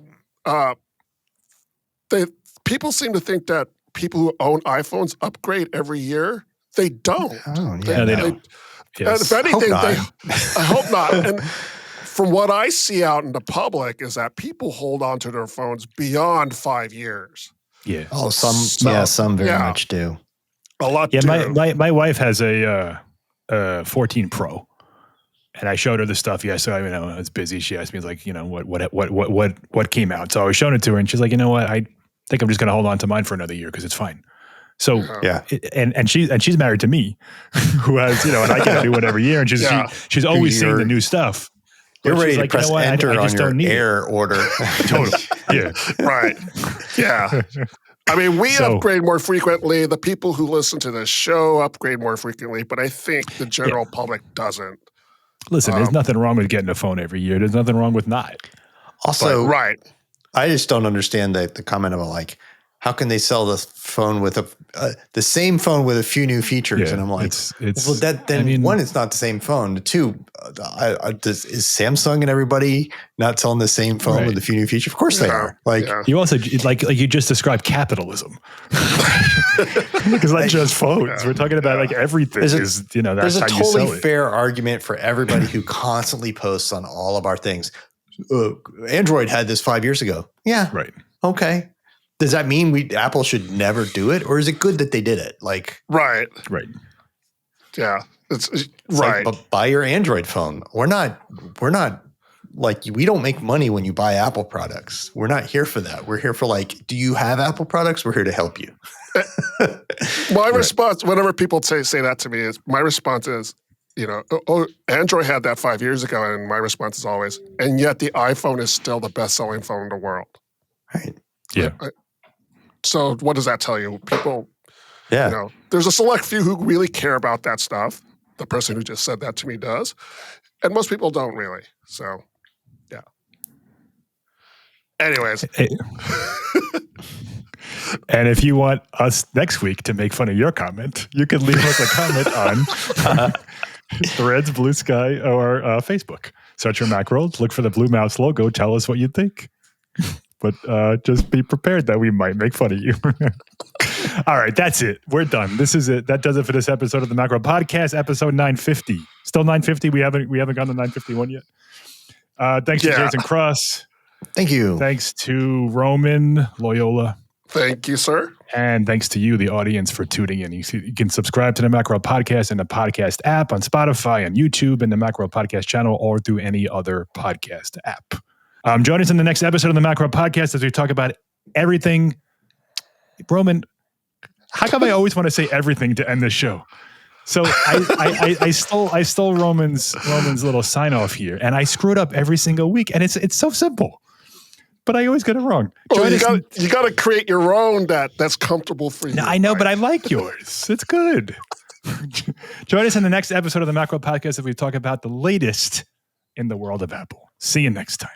people seem to think that people who own iPhones upgrade every year. They don't. Oh, yeah, they don't. Yes. And if anything, I hope not. And from what I see out in the public is that people hold on to their phones beyond 5 years. Yeah. Oh, some very much do. A lot do. Yeah, my wife has a 14 Pro. And I showed her the stuff. Yeah, so I was busy. She asked me like, what came out. So I was showing it to her, and she's like, you know what? I think I'm just going to hold on to mine for another year because it's fine. So and she's married to me, who has and I get a new one every year, and she's always seeing the new stuff. You're ready to press enter on your Air order. Totally. Yeah. Right. Yeah. I mean, we upgrade more frequently. The people who listen to this show upgrade more frequently, but I think the general public doesn't. Listen, there's nothing wrong with getting a phone every year. There's nothing wrong with not. Also, right. I just don't understand the comment about like, how can they sell the phone with the same phone with a few new features? Yeah, and I'm like, one, it's not the same phone. Two, is Samsung and everybody not selling the same phone with a few new features? Of course they are. Like you also like you just described capitalism. Because not just phones. We're talking about like everything. That's there's how a you sell totally it. fair argument for everybody who constantly posts on all of our things. Android had this 5 years ago. Yeah. Right. Okay. Does that mean Apple should never do it, or is it good that they did it? Like, right. Yeah, it's right. Like, buy your Android phone. We're not like, we don't make money when you buy Apple products. We're not here for that. We're here for like, do you have Apple products? We're here to help you. My response, whenever people say that to me, is my response is, Android had that 5 years ago, and my response is always, and yet the iPhone is still the best-selling phone in the world. Right. Yeah. So what does that tell you? People, yeah. There's a select few who really care about that stuff. The person who just said that to me does. And most people don't really. So, yeah. Anyways. Hey. And if you want us next week to make fun of your comment, you can leave us a comment on Threads, Blue Sky, or Facebook. Search for Macworld, look for the Blue Mouse logo, tell us what you think. But just be prepared that we might make fun of you. All right, that's it. We're done. This is it. That does it for this episode of the Macworld Podcast, episode 950. Still 950. We haven't gone to 951 yet. Thanks to Jason Cross. Thank you. Thanks to Roman Loyola. Thank you, sir. And thanks to you, the audience, for tuning in. You can subscribe to the Macworld Podcast in the podcast app, on Spotify, on YouTube, and the Macworld Podcast channel, or through any other podcast app. Join us in the next episode of the Macworld Podcast as we talk about everything. Roman, how come I always want to say everything to end the show? So I stole Roman's little sign off here, and I screwed up every single week, and it's so simple, but I always get it wrong. Well, you got to create your own that's comfortable for you. No, I know, right? But I like yours. It's good. Join us in the next episode of the Macworld Podcast as we talk about the latest in the world of Apple. See you next time.